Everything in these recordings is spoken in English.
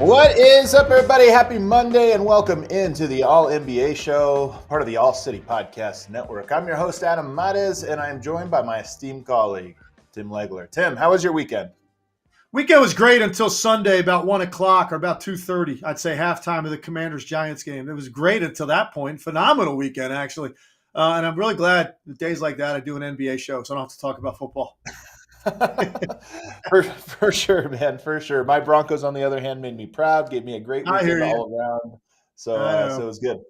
What is up, everybody? Happy Monday and welcome into the All NBA show, part of the All City Podcast Network. I'm your host, Adam Mares, and I'm joined by my esteemed colleague, Tim Legler. Tim, how was your weekend? Weekend was great until Sunday, about 1 o'clock or about 2:30. I'd say halftime of the Commanders-Giants game. It was great until that point. Phenomenal weekend, actually. And I'm really glad that days like that I do an NBA show, so I don't have to talk about football. for sure, man, for sure. My Broncos, on the other hand, made me proud, gave me a great weekend all around. So it was good.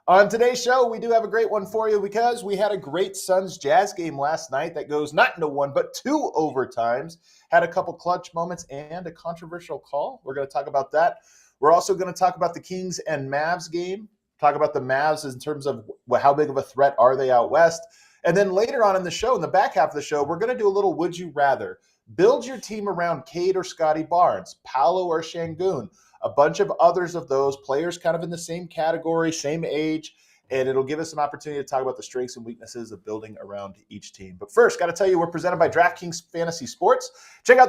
On today's show, we do have a great one for you because we had a great Suns-Jazz game last night that goes not into one, but two overtimes. Had a couple clutch moments and a controversial call. We're going to talk about that. We're also going to talk about the Kings and Mavs game, talk about the Mavs in terms of how big of a threat are they out west. And then later on in the show, in the back half of the show, we're going to do a little Would You Rather. Build your team around Cade or Scottie Barnes, Paolo or Şengün, a bunch of others of those players kind of in the same category, same age, and it'll give us an opportunity to talk about the strengths and weaknesses of building around each team. But first, got to tell you, we're presented by DraftKings Fantasy Sports. Check out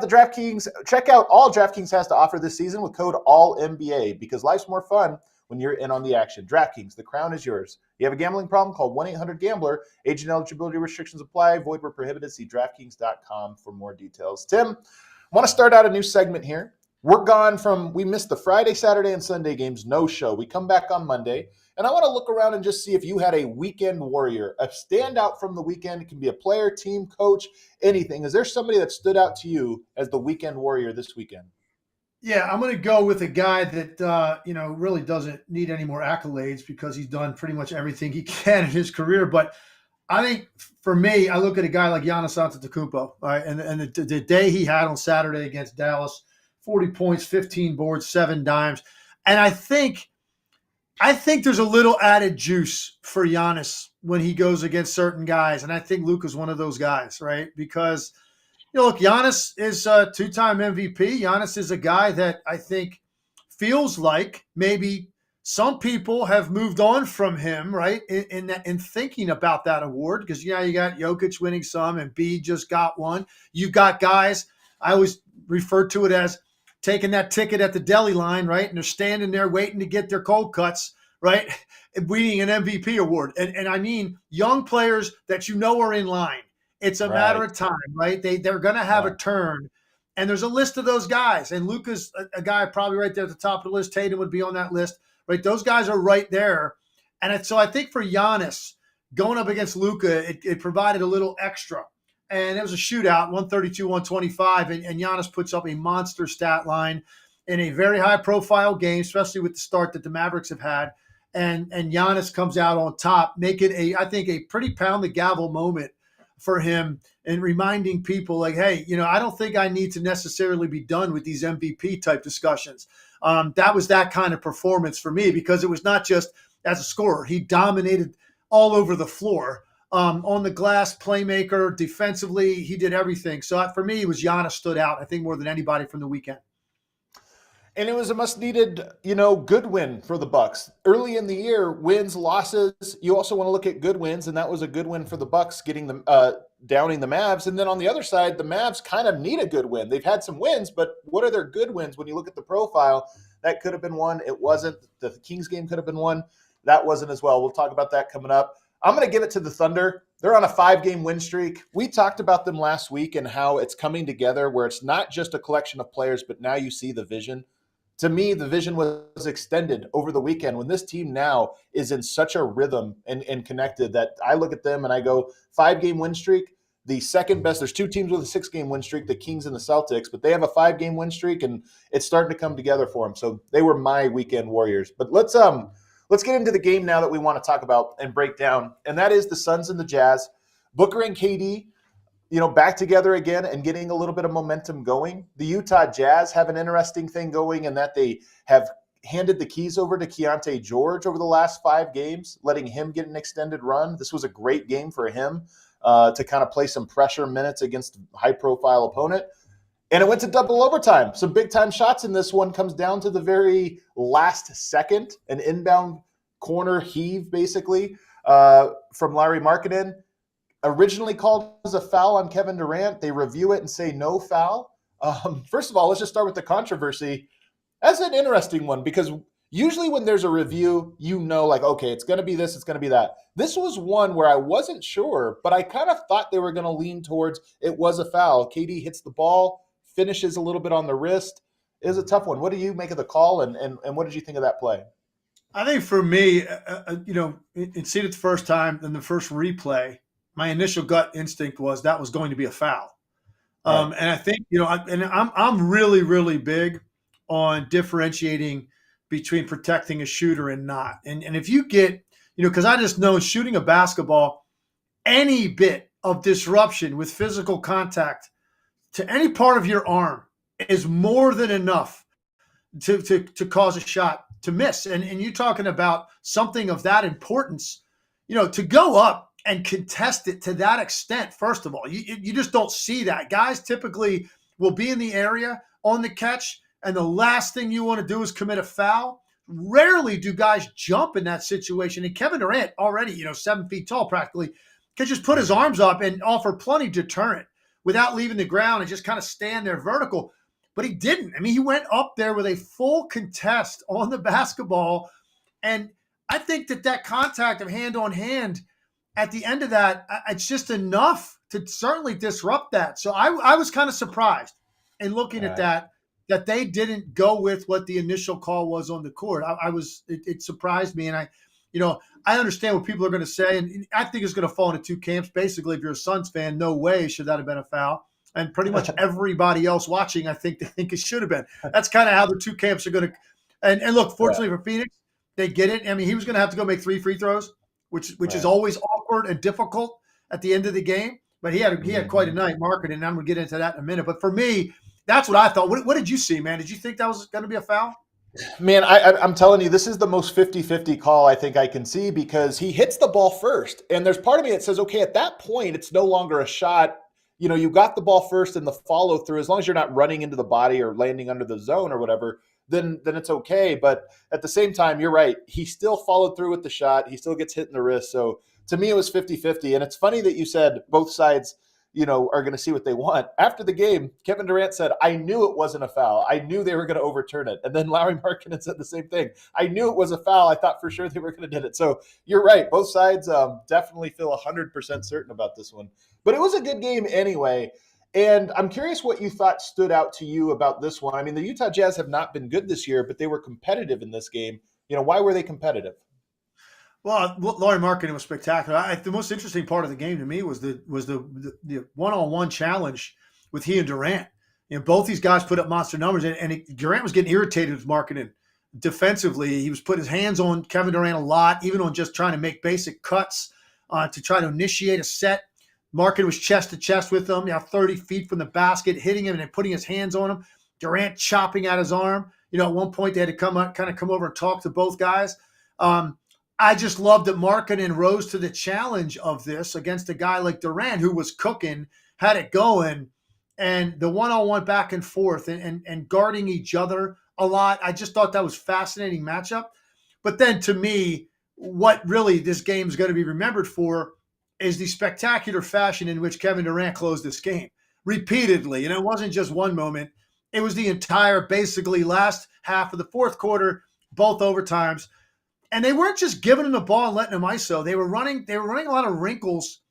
all DraftKings has to offer this season with code ALLNBA because life's more fun when you're in on the action. DraftKings, the crown is yours. You have a gambling problem? Call 1-800-GAMBLER. Age and eligibility restrictions apply. Void where prohibited. See DraftKings.com for more details. Tim, I want to start out a new segment here. We missed the Friday, Saturday, and Sunday games, no show. We come back on Monday, and I want to look around and just see if you had a weekend warrior, a standout from the weekend. It can be a player, team, coach, anything. Is there somebody that stood out to you as the weekend warrior this weekend? Yeah, I'm going to go with a guy that, really doesn't need any more accolades because he's done pretty much everything he can in his career. But I think for me, I look at a guy like Giannis Antetokounmpo, right? And the day he had on Saturday against Dallas, 40 points, 15 boards, 7 dimes. And I think there's a little added juice for Giannis when he goes against certain guys. And I think Luka's one of those guys, right? Because look, Giannis is a 2-time MVP. Giannis is a guy that I think feels like maybe some people have moved on from him, right, in thinking about that award because, you got Jokic winning some and B just got one. You've got guys, I always refer to it as taking that ticket at the deli line, right, and they're standing there waiting to get their cold cuts, right, winning an MVP award. And I mean young players that are in line. It's a matter of time, right? They're going to have a turn. And there's a list of those guys. And Luka's a guy probably right there at the top of the list. Tatum would be on that list, right? Those guys are right there. And so I think for Giannis, going up against Luka, it provided a little extra. And it was a shootout, 132-125. And Giannis puts up a monster stat line in a very high-profile game, especially with the start that the Mavericks have had. And Giannis comes out on top, making I think a pretty pound-the-gavel moment for him and reminding people like, hey, I don't think I need to necessarily be done with these MVP type discussions. That was that kind of performance for me because it was not just as a scorer. He dominated all over the floor on the glass, playmaker, defensively. He did everything. So for me, it was Giannis stood out, I think, more than anybody from the weekend. And it was a much-needed, good win for the Bucks. Early in the year, wins, losses, you also want to look at good wins, and that was a good win for the Bucks, getting them downing the Mavs. And then on the other side, the Mavs kind of need a good win. They've had some wins, but what are their good wins? When you look at the profile, that could have been one. It wasn't. The Kings game could have been one. That wasn't as well. We'll talk about that coming up. I'm going to give it to the Thunder. They're on a 5-game win streak. We talked about them last week and how it's coming together where it's not just a collection of players, but now you see the vision. To me, the vision was extended over the weekend when this team now is in such a rhythm and connected that I look at them and I go 5-game win streak. The second best, there's 2 teams with a 6-game win streak, the Kings and the Celtics, but they have a 5-game win streak and it's starting to come together for them. So they were my weekend warriors. But let's let's get into the game now that we want to talk about and break down, and that is the Suns and the Jazz. Booker and KD, back together again and getting a little bit of momentum going. The Utah Jazz have an interesting thing going in that they have handed the keys over to Keontae George over the last 5 games, letting him get an extended run. This was a great game for him to kind of play some pressure minutes against a high-profile opponent. And it went to double overtime. Some big-time shots in this one. Comes down to the very last second, an inbound corner heave, basically, from Lauri Markkanen. Originally called as a foul on Kevin Durant. They review it and say no foul. First of all, let's just start with the controversy. That's an interesting one because usually when there's a review, okay, it's going to be this, it's going to be that. This was one where I wasn't sure, but I kind of thought they were going to lean towards it was a foul. KD hits the ball, finishes a little bit on the wrist. It was a tough one. What do you make of the call, and what did you think of that play? I think for me, seeing it the first time in the first replay, my initial gut instinct was that was going to be a foul. Right. And I think, I'm really, really big on differentiating between protecting a shooter and not. And if you get, because I just know shooting a basketball, any bit of disruption with physical contact to any part of your arm is more than enough to cause a shot to miss. And you're talking about something of that importance, to go up and contest it to that extent. First of all, you just don't see that. Guys typically will be in the area on the catch, and the last thing you want to do is commit a foul. Rarely do guys jump in that situation. And Kevin Durant, already 7 feet tall practically, could just put his arms up and offer plenty deterrent without leaving the ground and just kind of stand there vertical. But he didn't. I mean, he went up there with a full contest on the basketball, and I think that contact of hand on hand at the end of that, it's just enough to certainly disrupt that. So I was kind of surprised in looking at that they didn't go with what the initial call was on the court. It surprised me. And I understand what people are going to say. And I think it's going to fall into 2 camps. Basically, if you're a Suns fan, no way should that have been a foul. And pretty much everybody else watching, I think they think it should have been. That's kind of how the 2 camps are going to. And look, fortunately for Phoenix, they get it. I mean, he was going to have to go make 3 free throws, which is always awkward and difficult at the end of the game. But he had quite a night, Markkanen, and I'm going to get into that in a minute. But for me, that's what I thought. What did you see, man? Did you think that was going to be a foul? Man, I'm telling you, this is the most 50-50 call I think I can see because he hits the ball first. And there's part of me that says, okay, at that point, it's no longer a shot. You got the ball first and the follow through, as long as you're not running into the body or landing under the zone or whatever, then it's okay. But at the same time, you're right. He still followed through with the shot. He still gets hit in the wrist. So to me, it was 50-50. And it's funny that you said both sides, are going to see what they want. After the game, Kevin Durant said, I knew it wasn't a foul. I knew they were going to overturn it. And then Lauri Markkanen said the same thing. I knew it was a foul. I thought for sure they were going to do it. So you're right. Both sides definitely feel 100% certain about this one. But it was a good game anyway. And I'm curious what you thought stood out to you about this one. I mean, the Utah Jazz have not been good this year, but they were competitive in this game. Why were they competitive? Well, Lauri Markkanen was spectacular. The most interesting part of the game to me was the one-on-one challenge with he and Durant. Both these guys put up monster numbers, and Durant was getting irritated with Markkanen defensively. He was putting his hands on Kevin Durant a lot, even on just trying to make basic cuts to try to initiate a set. Markkanen was chest to chest with him, 30 feet from the basket, hitting him and then putting his hands on him. Durant chopping at his arm. At one point they had to come over and talk to both guys. I just love that Markkanen rose to the challenge of this against a guy like Durant, who was cooking, had it going, and the one-on-one back and forth and guarding each other a lot. I just thought that was fascinating matchup. But then to me, what really this game is going to be remembered for is the spectacular fashion in which Kevin Durant closed this game repeatedly. And it wasn't just one moment. It was the entire, basically, last half of the fourth quarter, both overtimes. And they weren't just giving him the ball and letting him ISO. They were running a lot of wrinkles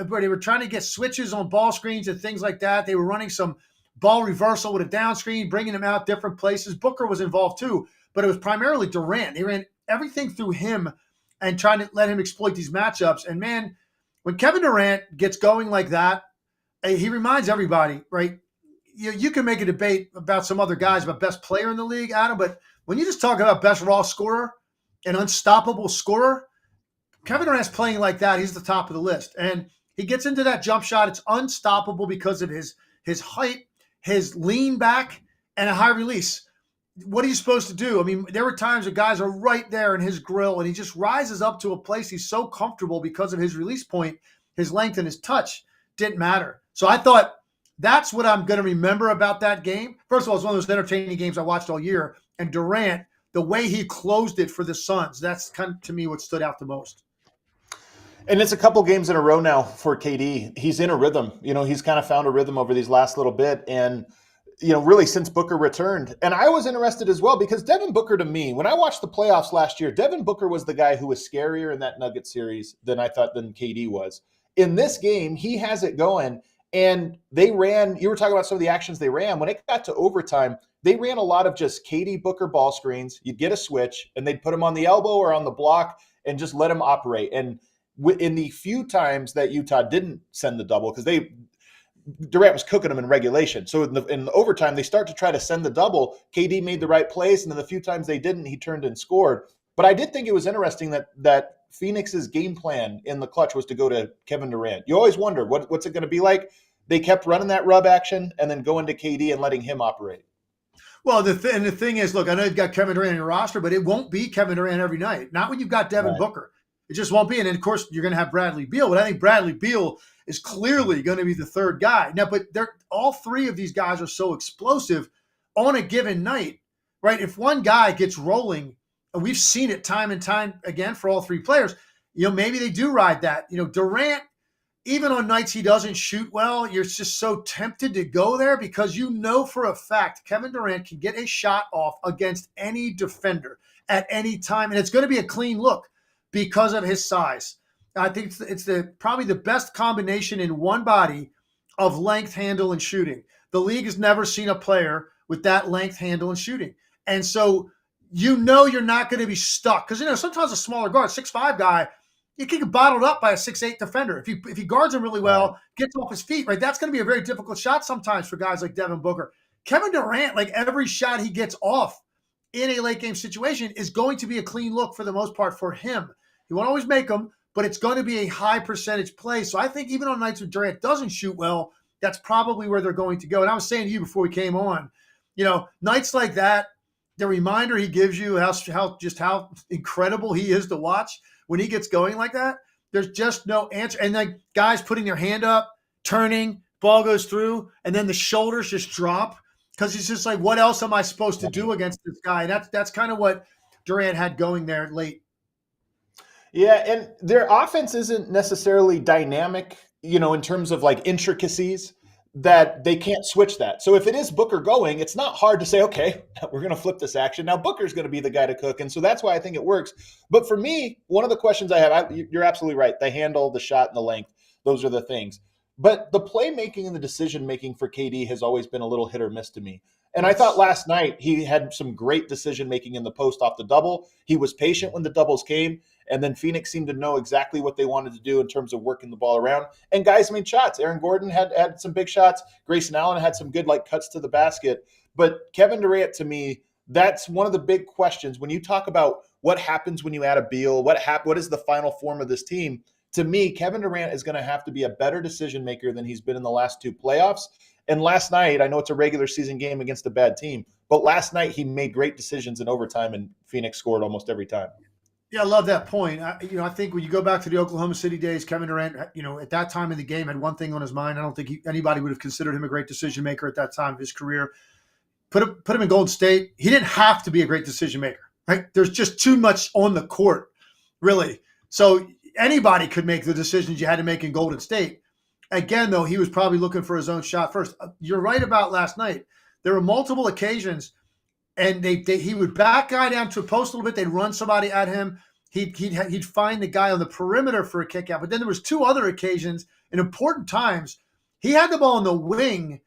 where they were trying to get switches on ball screens and things like that. They were running some ball reversal with a down screen, bringing him out different places. Booker was involved too, but it was primarily Durant. They ran everything through him and trying to let him exploit these matchups. And man, when Kevin Durant gets going like that, he reminds everybody, right? You can make a debate about some other guys about best player in the league, Adam, but when you just talk about best raw scorer, an unstoppable scorer, Kevin Durant's playing like that. He's the top of the list. And he gets into that jump shot. It's unstoppable because of his height, his lean back, and a high release. What are you supposed to do? I mean, there were times that guys are right there in his grill, and he just rises up to a place he's so comfortable because of his release point, his length, and his touch didn't matter. So I thought that's what I'm going to remember about that game. First of all, it's one of those entertaining games I watched all year. And Durant, the way he closed it for the Suns, that's kind of, to me, what stood out the most. And it's a couple games in a row now for KD. He's in a rhythm. He's kind of found a rhythm over these last little bit. And, really since Booker returned. And I was interested as well because Devin Booker, to me, when I watched the playoffs last year, Devin Booker was the guy who was scarier in that Nuggets series than KD was. In this game, he has it going. And they ran, you were talking about some of the actions they ran. When it got to overtime, they ran a lot of just KD Booker ball screens. You'd get a switch, and they'd put him on the elbow or on the block and just let him operate. And in the few times that Utah didn't send the double, because Durant was cooking them in regulation. So in the overtime, they start to try to send the double. KD made the right plays, and then the few times they didn't, he turned and scored. But I did think it was interesting that Phoenix's game plan in the clutch was to go to Kevin Durant. You always wonder, what's it going to be like? They kept running that rub action and then going to KD and letting him operate. Well, the thing is, look, I know you've got Kevin Durant in your roster, but it won't be Kevin Durant every night. Not when you've got Devin Booker. It just won't be. And then, of course, you're going to have Bradley Beal. But I think Bradley Beal is clearly going to be the third guy. Now, but all three of these guys are so explosive on a given night, right? If one guy gets rolling, and we've seen it time and time again for all three players, maybe they do ride that. Durant, even on nights he doesn't shoot well, you're just so tempted to go there because for a fact Kevin Durant can get a shot off against any defender at any time, and it's going to be a clean look because of his size. I think it's probably the best combination in one body of length, handle, and shooting. The league has never seen a player with that length, handle, and shooting. And so you're not going to be stuck. Because, sometimes a smaller guard, 6'5" guy, you can get bottled up by a 6'8" defender. If he guards him really well, gets off his feet, right, that's going to be a very difficult shot sometimes for guys like Devin Booker. Kevin Durant, like every shot he gets off in a late game situation is going to be a clean look for the most part for him. He won't always make them, but it's going to be a high percentage play. So I think even on nights when Durant doesn't shoot well, that's probably where they're going to go. And I was saying to you before we came on, nights like that, the reminder he gives you how incredible he is to watch when he gets going like that. There's just no answer. And like guys putting their hand up, turning, ball goes through, and then the shoulders just drop because he's just like, what else am I supposed to do against this guy? And that's kind of what Durant had going there late. Yeah, and their offense isn't necessarily dynamic, in terms of like intricacies that they can't switch that. So if it is Booker going, it's not hard to say, okay, we're going to flip this action. Now Booker's going to be the guy to cook. And so that's why I think it works. But for me, one of the questions I have, you're absolutely right. The handle, the shot, and the length, those are the things. But the playmaking and the decision-making for KD has always been a little hit or miss to me. And I thought last night he had some great decision-making in the post off the double. He was patient when the doubles came. And then Phoenix seemed to know exactly what they wanted to do in terms of working the ball around. And guys made shots. Aaron Gordon had some big shots. Grayson Allen had some good cuts to the basket. But Kevin Durant, to me, that's one of the big questions. When you talk about what happens when you add a Beal, what is the final form of this team? To me, Kevin Durant is going to have to be a better decision maker than he's been in the last two playoffs. And last night, I know it's a regular season game against a bad team, but last night he made great decisions in overtime and Phoenix scored almost every time. Yeah, I love that point. I think when you go back to the Oklahoma City days, Kevin Durant, at that time in the game had one thing on his mind. I don't think anybody would have considered him a great decision maker at that time of his career. Put him in Golden State. He didn't have to be a great decision maker, right? There's just too much on the court, really. So anybody could make the decisions you had to make in Golden State. Again, though, he was probably looking for his own shot first. You're right about last night. There were multiple occasions, and he would back guy down to a post a little bit. They'd run somebody at him. He'd find the guy on the perimeter for a kick out. But then there was two other occasions in important times. He had the ball in the wing.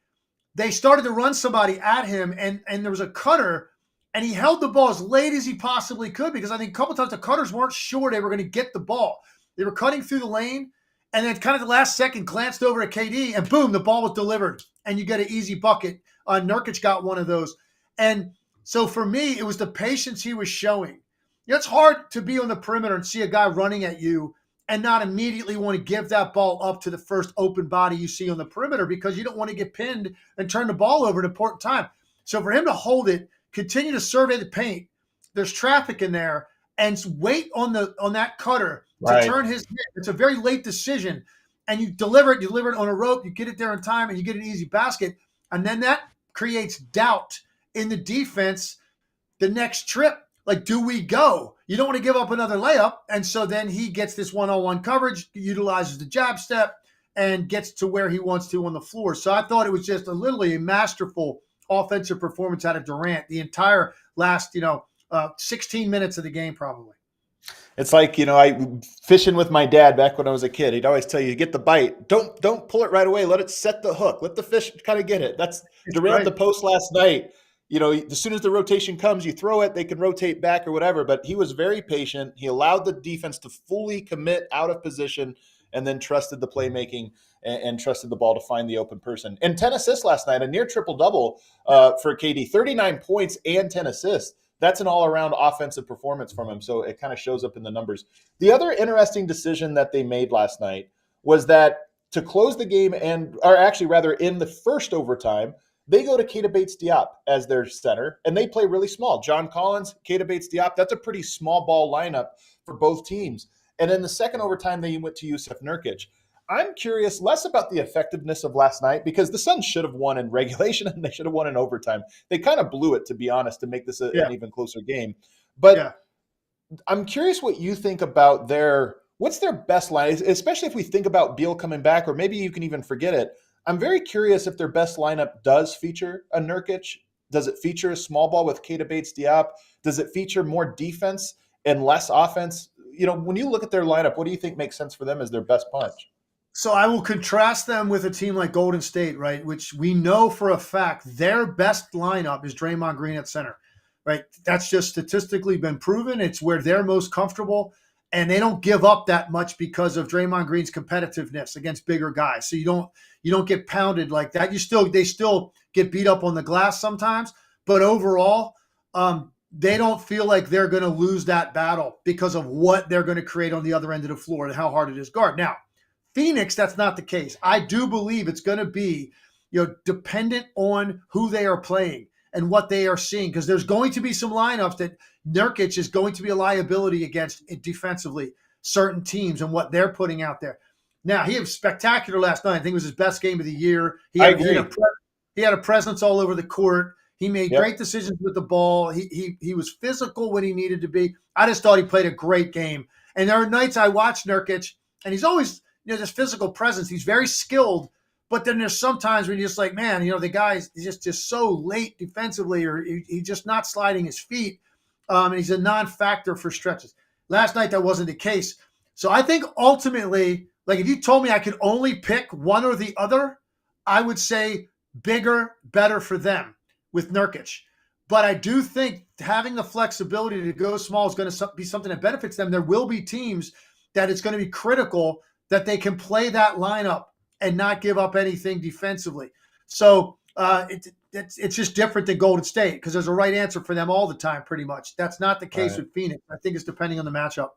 They started to run somebody at him, and there was a cutter, and he held the ball as late as he possibly could because I think a couple times the cutters weren't sure they were going to get the ball. They were cutting through the lane, and then kind of the last second glanced over at KD, and boom, the ball was delivered, and you get an easy bucket. Nurkic got one of those. And so for me, it was the patience he was showing. It's hard to be on the perimeter and see a guy running at you and not immediately want to give that ball up to the first open body you see on the perimeter because you don't want to get pinned and turn the ball over at an important time. So for him to hold it, continue to survey the paint, there's traffic in there, and wait on that cutter to turn his head. It's a very late decision. And you deliver it on a rope, you get it there in time, and you get an easy basket. And then that creates doubt in the defense the next trip. Like, do we go? You don't want to give up another layup. And so then he gets this one-on-one coverage, utilizes the jab step, and gets to where he wants to on the floor. So I thought it was just literally a masterful offensive performance out of Durant the entire last, 16 minutes of the game probably. It's like, I fishing with my dad back when I was a kid. He'd always tell you, get the bite. Don't pull it right away. Let it set the hook. Let the fish kind of get it. That's Durant the post last night. As soon as the rotation comes, you throw it, they can rotate back or whatever. But he was very patient. He allowed the defense to fully commit out of position and then trusted the playmaking and trusted the ball to find the open person. And 10 assists last night, a near triple-double for KD, 39 points and 10 assists. That's an all-around offensive performance from him, so it kind of shows up in the numbers. The other interesting decision that they made last night was that to close the game in the first overtime, they go to Keita Bates-Diop as their center, and they play really small. John Collins, Keita Bates-Diop, that's a pretty small ball lineup for both teams. And in the second overtime, they went to Jusuf Nurkic. I'm curious less about the effectiveness of last night because the Suns should have won in regulation and they should have won in overtime. They kind of blew it, to be honest, to make this an even closer game. But I'm curious what you think about what's their best line, especially if we think about Beal coming back, or maybe you can even forget it. I'm very curious if their best lineup does feature a Nurkic. Does it feature a small ball with Keita Bates-Diop? Does it feature more defense and less offense? When you look at their lineup, what do you think makes sense for them as their best punch? So I will contrast them with a team like Golden State, right, which we know for a fact their best lineup is Draymond Green at center, right? That's just statistically been proven. It's where they're most comfortable, and they don't give up that much because of Draymond Green's competitiveness against bigger guys. So you don't get pounded like that. They still get beat up on the glass sometimes, but overall, they don't feel like they're going to lose that battle because of what they're going to create on the other end of the floor and how hard it is to guard. Now, Phoenix, that's not the case. I do believe it's going to be, dependent on who they are playing and what they are seeing, because there's going to be some lineups that Nurkic is going to be a liability against defensively, certain teams and what they're putting out there. Now, he was spectacular last night. I think it was his best game of the year. He had a presence all over the court. He made great decisions with the ball. He was physical when he needed to be. I just thought he played a great game. And there are nights I watch Nurkic, and he's always – this physical presence. He's very skilled, but then there's sometimes when you're just like, man, the guy's just so late defensively, or he's just not sliding his feet, and he's a non-factor for stretches. Last night, that wasn't the case. So I think ultimately, like if you told me I could only pick one or the other, I would say bigger, better for them with Nurkic. But I do think having the flexibility to go small is going to be something that benefits them. There will be teams that it's going to be critical that they can play that lineup and not give up anything defensively. So it's just different than Golden State because there's a right answer for them all the time, pretty much. That's not the case with Phoenix. I think it's depending on the matchup.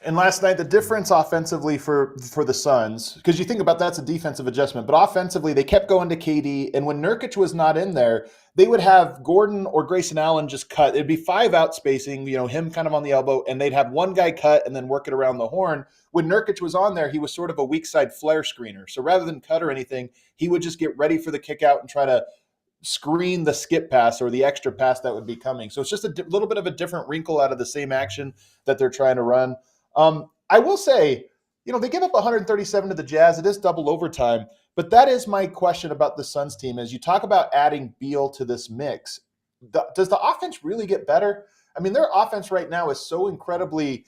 And last night, the difference offensively for the Suns, because you think about that's a defensive adjustment, but offensively, they kept going to KD. And when Nurkic was not in there, they would have Gordon or Grayson Allen just cut. It'd be 5 out spacing, him kind of on the elbow, and they'd have one guy cut and then work it around the horn. When Nurkic was on there, he was sort of a weak side flare screener. So rather than cut or anything, he would just get ready for the kick out and try to screen the skip pass or the extra pass that would be coming. So it's just a little bit of a different wrinkle out of the same action that they're trying to run. I will say, they give up 137 to the Jazz. It is double overtime, but that is my question about the Suns team. As you talk about adding Beal to this mix, does the offense really get better? I mean, their offense right now is so incredibly,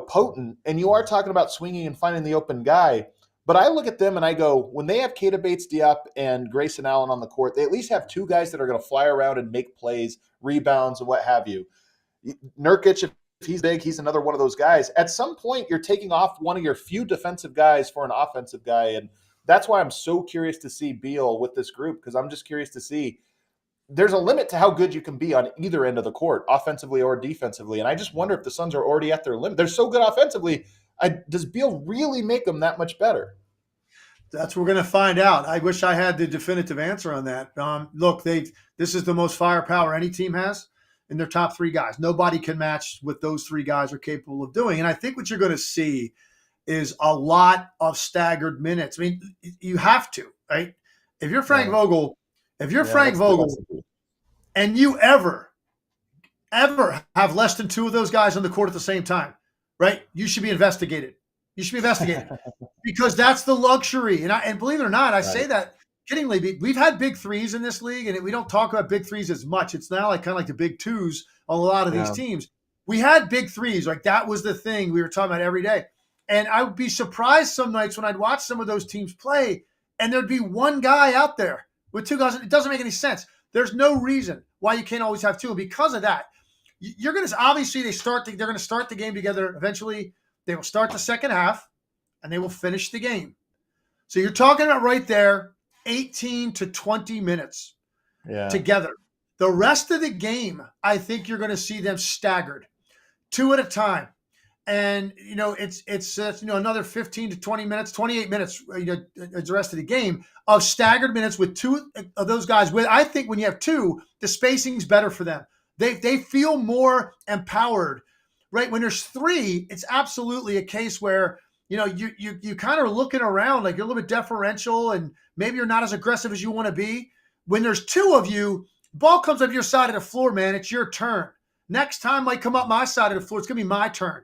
potent, and you are talking about swinging and finding the open guy. But I look at them and I go, when they have Keita Bates-Diop and Grayson Allen on the court, they at least have 2 guys that are going to fly around and make plays, rebounds, and what have you. Nurkic, if he's big, he's another one of those guys. At some point, you're taking off one of your few defensive guys for an offensive guy, and that's why I'm so curious to see Beal with this group, because I'm just curious to see, there's a limit to how good you can be on either end of the court, offensively or defensively. And I just wonder if the Suns are already at their limit. They're so good offensively. Does Beal really make them that much better? That's what we're going to find out. I wish I had the definitive answer on that. Look, this is the most firepower any team has in their top three guys. Nobody can match what those three guys are capable of doing. And I think what you're going to see is a lot of staggered minutes. I mean, you have to, right? If you're Frank Vogel, and you ever have less than two of those guys on the court at the same time, right? You should be investigated. Because that's the luxury. And believe it or not, I say that kiddingly. We've had big threes in this league, and we don't talk about big threes as much. It's now kind of like the big twos on a lot of these teams. We had big threes. Like that was the thing we were talking about every day. And I would be surprised some nights when I'd watch some of those teams play, and there'd be one guy out there with two guys. It doesn't make any sense. There's no reason why you can't always have two. And because of that, you're going to obviously they're going to start the game together. Eventually, they will start the second half, and they will finish the game. So you're talking about right there, 18 to 20 minutes together. The rest of the game, I think you're going to see them staggered, two at a time. And, it's another 15 to 20 minutes, 28 minutes, the rest of the game of staggered minutes with two of those guys. I think when you have two, the spacing's better for them. They feel more empowered, right? When there's three, it's absolutely a case where, you kind of looking around like you're a little bit deferential and maybe you're not as aggressive as you want to be. When there's two of you, ball comes up your side of the floor, man, it's your turn. Next time might come up my side of the floor, it's going to be my turn.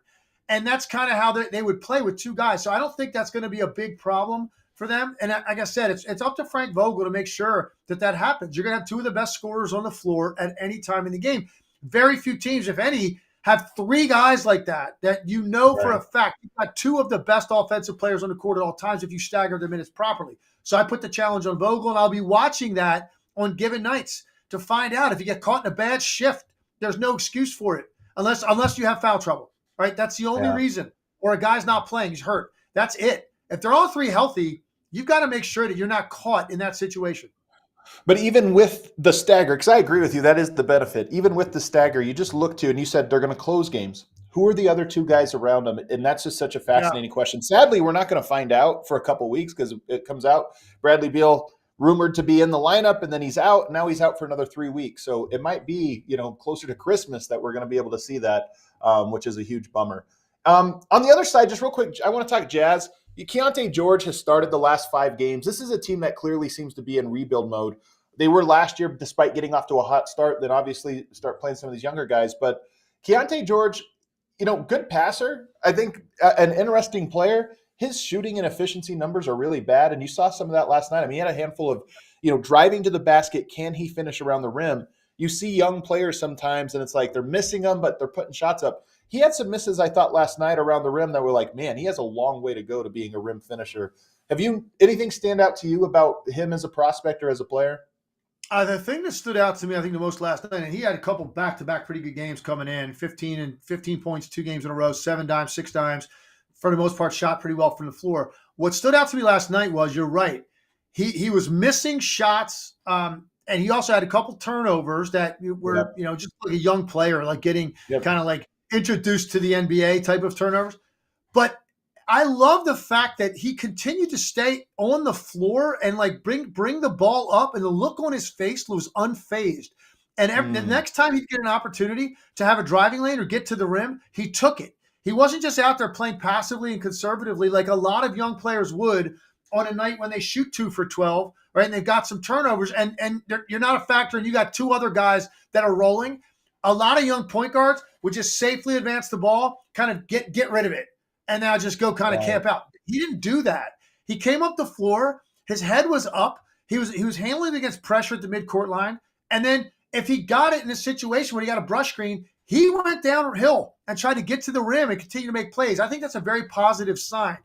And that's kind of how they would play with two guys. So I don't think that's going to be a big problem for them. And like I said, it's up to Frank Vogel to make sure that happens. You're going to have two of the best scorers on the floor at any time in the game. Very few teams, if any, have three guys like that for a fact. You've got two of the best offensive players on the court at all times if you stagger their minutes properly. So I put the challenge on Vogel, and I'll be watching that on given nights to find out if you get caught in a bad shift. There's no excuse for it unless you have foul trouble. Right, that's the only reason. Or a guy's not playing, he's hurt. That's it. If they're all three healthy, you've got to make sure that you're not caught in that situation. But even with the stagger, because I agree with you, that is the benefit. Even with the stagger, you just look to, and you said they're going to close games. Who are the other two guys around them? And that's just such a fascinating question. Sadly, we're not going to find out for a couple of weeks because it comes out. Bradley Beal rumored to be in the lineup, and then he's out. And now he's out for another 3 weeks. So it might be, closer to Christmas that we're going to be able to see that. Which is a huge bummer. On the other side, just real quick, I want to talk Jazz. Keontae George has started the last 5 games. This is a team that clearly seems to be in rebuild mode. They were last year, despite getting off to a hot start, then obviously start playing some of these younger guys. But Keontae George, good passer. I think an interesting player. His shooting and efficiency numbers are really bad, and you saw some of that last night. I mean, he had a handful of, driving to the basket. Can he finish around the rim? You see young players sometimes, and it's like they're missing them, but they're putting shots up. He had some misses, I thought, last night around the rim that were like, man, he has a long way to go to being a rim finisher. Have you anything stand out to you about him as a prospect or as a player? The thing that stood out to me, I think, the most last night, and he had a couple back-to-back pretty good games coming in, 15 points, 2 games in a row, 7 dimes, 6 dimes. For the most part, shot pretty well from the floor. What stood out to me last night was, you're right, he was missing shots, and he also had a couple turnovers that were, just like a young player, like getting kind of like introduced to the NBA type of turnovers. But I love the fact that he continued to stay on the floor and like bring the ball up, and the look on his face was unfazed. And the next time he'd get an opportunity to have a driving lane or get to the rim, he took it. He wasn't just out there playing passively and conservatively like a lot of young players would on a night when they shoot 2 for 12, right? And they've got some turnovers, and you're not a factor, and you got 2 other guys that are rolling. A lot of young point guards would just safely advance the ball, kind of get rid of it, and now just go kind of camp out. He didn't do that. He came up the floor. His head was up. He was handling against pressure at the midcourt line. And then if he got it in a situation where he got a brush screen, he went downhill and tried to get to the rim and continue to make plays. I think that's a very positive sign.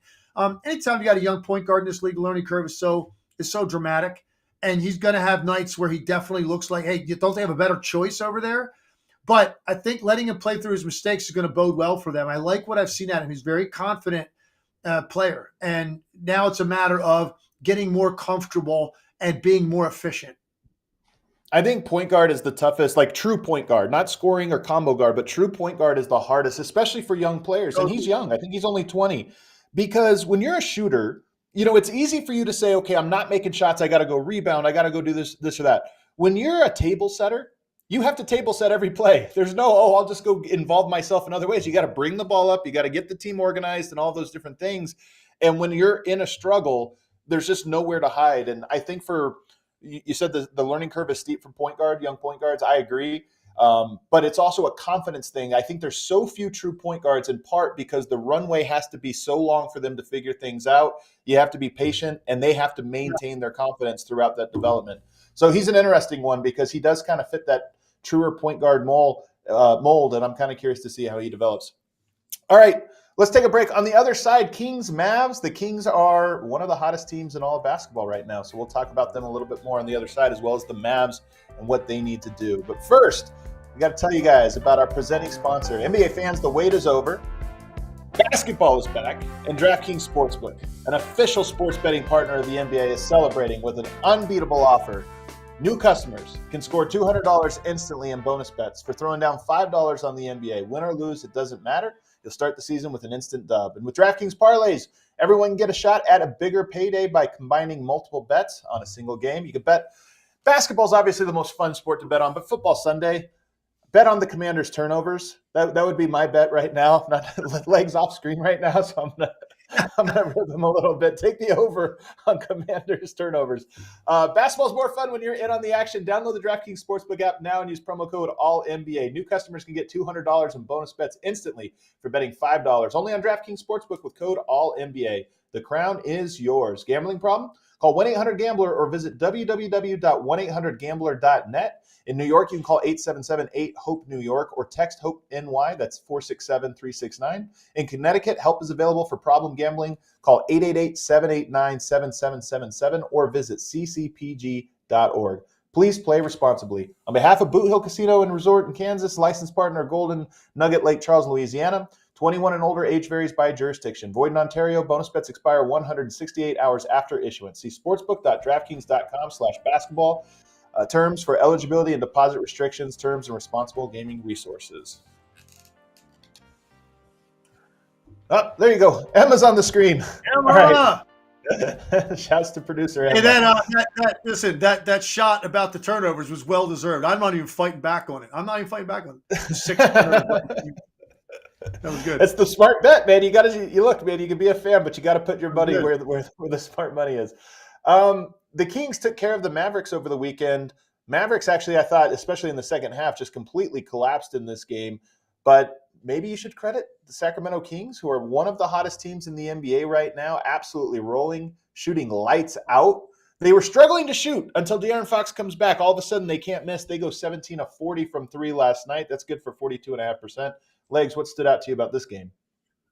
Anytime you got a young point guard in this league, the learning curve is so dramatic, and he's going to have nights where he definitely looks like, hey, don't they have a better choice over there? But I think letting him play through his mistakes is going to bode well for them. I like what I've seen out of him. He's a very confident player, and now it's a matter of getting more comfortable and being more efficient. I think point guard is the toughest, like true point guard, not scoring or combo guard, but true point guard is the hardest, especially for young players. And he's young. I think he's only 20. Because when you're a shooter, it's easy for you to say, okay, I'm not making shots. I got to go rebound. I got to go do this or that. When you're a table setter, you have to table set every play. There's no, I'll just go involve myself in other ways. You got to bring the ball up. You got to get the team organized and all those different things. And when you're in a struggle, there's just nowhere to hide. And I think you said the learning curve is steep from young point guards. I agree. But it's also a confidence thing. I think there's so few true point guards in part because the runway has to be so long for them to figure things out. You have to be patient and they have to maintain their confidence throughout that development. So he's an interesting one because he does kind of fit that truer point guard mold. And I'm kind of curious to see how he develops. All right. Let's take a break. On the other side, Kings, Mavs. The Kings are one of the hottest teams in all of basketball right now. So we'll talk about them a little bit more on the other side, as well as the Mavs and what they need to do. But first, we got to tell you guys about our presenting sponsor. NBA fans, the wait is over. Basketball is back, and DraftKings Sportsbook, an official sports betting partner of the NBA, is celebrating with an unbeatable offer. New customers can score $200 instantly in bonus bets for throwing down $5 on the NBA. Win or lose, it doesn't matter. You'll start the season with an instant dub. And with DraftKings Parlays, everyone can get a shot at a bigger payday by combining multiple bets on a single game. You can bet. Basketball is obviously the most fun sport to bet on, but football Sunday, bet on the Commanders' turnovers. That would be my bet right now. Not legs off screen right now, so I'm gonna rip them a little bit. Take the over on Commanders' turnovers. Basketball's more fun when you're in on the action. Download the DraftKings Sportsbook app now and use promo code ALLNBA. New customers can get $200 in bonus bets instantly for betting $5. Only on DraftKings Sportsbook with code ALLNBA. The crown is yours. Gambling problem? Call 1-800-GAMBLER or visit www.1800gambler.net. In New York, you can call 877-8-HOPE-NEW-YORK or text HOPE-NY. That's 467-369. In Connecticut, help is available for problem gambling. Call 888-789-7777 or visit ccpg.org. Please play responsibly. On behalf of Boot Hill Casino and Resort in Kansas, licensed partner Golden Nugget Lake Charles, Louisiana, 21 and older, age varies by jurisdiction. Void in Ontario. Bonus bets expire 168 hours after issuance. See sportsbook.draftkings.com/basketball. Terms for eligibility and deposit restrictions, terms and responsible gaming resources. Oh, there you go. Emma's on the screen. Emma! All right. Shouts to producer Emma. And then that shot about the turnovers was well deserved. I'm not even fighting back on it. That was good. That's the smart bet, man. You can be a fan, but you got to put your money where the smart money is. The Kings took care of the Mavericks over the weekend. Mavericks actually, I thought, especially in the second half, just completely collapsed in this game. But maybe you should credit the Sacramento Kings, who are one of the hottest teams in the NBA right now, absolutely rolling, shooting lights out. They were struggling to shoot until De'Aaron Fox comes back. All of a sudden, they can't miss. They go 17 of 40 from three last night. That's good for 42.5%. Legs, what stood out to you about this game?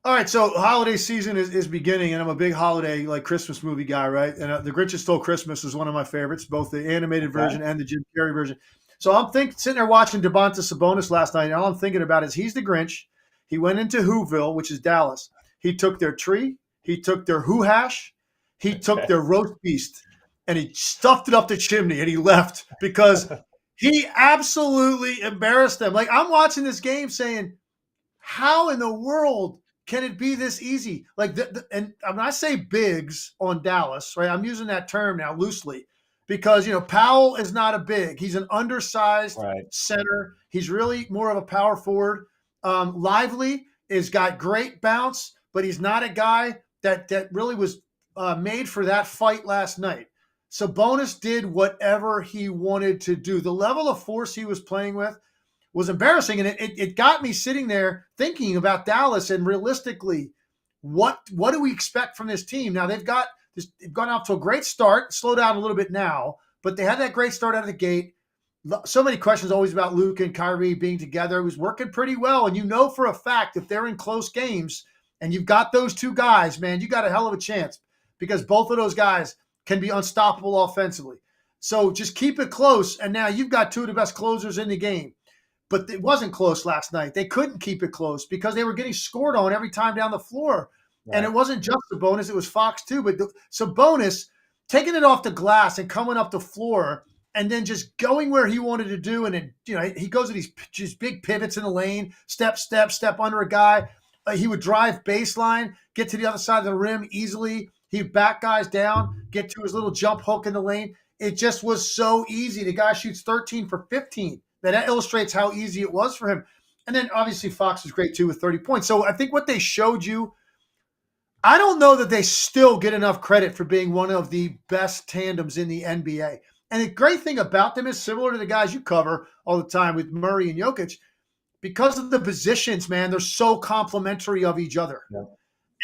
All right, so holiday season is beginning, and I'm a big holiday, Christmas movie guy, right? And The Grinch Stole Christmas is one of my favorites, both the animated version and the Jim Carrey version. So I'm sitting there watching Domantas Sabonis last night, and all I'm thinking about is he's the Grinch. He went into Whoville, which is Dallas. He took their tree. He took their Who hash. He took their roast beast, and he stuffed it up the chimney, and he left because he absolutely embarrassed them. I'm watching this game saying, how in the world can it be this easy? And when I say bigs on Dallas, right, I'm using that term now loosely because, Powell is not a big. He's an undersized center. He's really more of a power forward. Lively has got great bounce, but he's not a guy that really was made for that fight last night. Sabonis did whatever he wanted to do. The level of force he was playing with was embarrassing, and it got me sitting there thinking about Dallas and realistically, what do we expect from this team? Now they've gone out to a great start, slow down a little bit now, but they had that great start out of the gate. So many questions always about Luka and Kyrie being together. It was working pretty well, and for a fact if they're in close games and you've got those two guys, man, you got a hell of a chance because both of those guys can be unstoppable offensively. So just keep it close, and now you've got two of the best closers in the game. But it wasn't close last night. They couldn't keep it close because they were getting scored on every time down the floor. Right. And it wasn't just Sabonis, it was Fox too. But Sabonis taking it off the glass and coming up the floor and then just going where he wanted to do. And then, he goes at these just big pivots in the lane, step under a guy. He would drive baseline, get to the other side of the rim easily. He'd back guys down, get to his little jump hook in the lane. It just was so easy. The guy shoots 13 for 15. That illustrates how easy it was for him. And then obviously Fox was great too with 30 points. So I think what they showed you, I don't know that they still get enough credit for being one of the best tandems in the NBA. And the great thing about them is similar to the guys you cover all the time with Murray and Jokic, because of the positions, man, they're so complementary of each other. Yeah.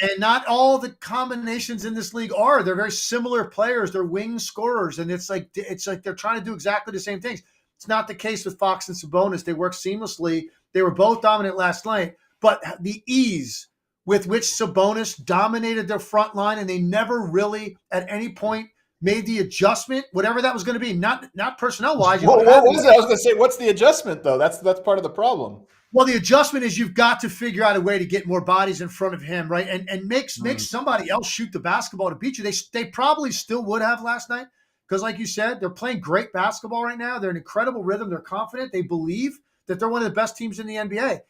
And not all the combinations in this league are. They're very similar players. They're wing scorers. And it's like they're trying to do exactly the same things. It's not the case with Fox and Sabonis. They work seamlessly. They were both dominant last night. But the ease with which Sabonis dominated their front line, and they never really at any point made the adjustment, whatever that was going to be, not personnel-wise. What was it? I was going to say, what's the adjustment, though? That's part of the problem. Well, the adjustment is you've got to figure out a way to get more bodies in front of him, right? And make somebody else shoot the basketball to beat you. They probably still would have last night because, like you said, they're playing great basketball right now. They're in incredible rhythm. They're confident. They believe that they're one of the best teams in the NBA.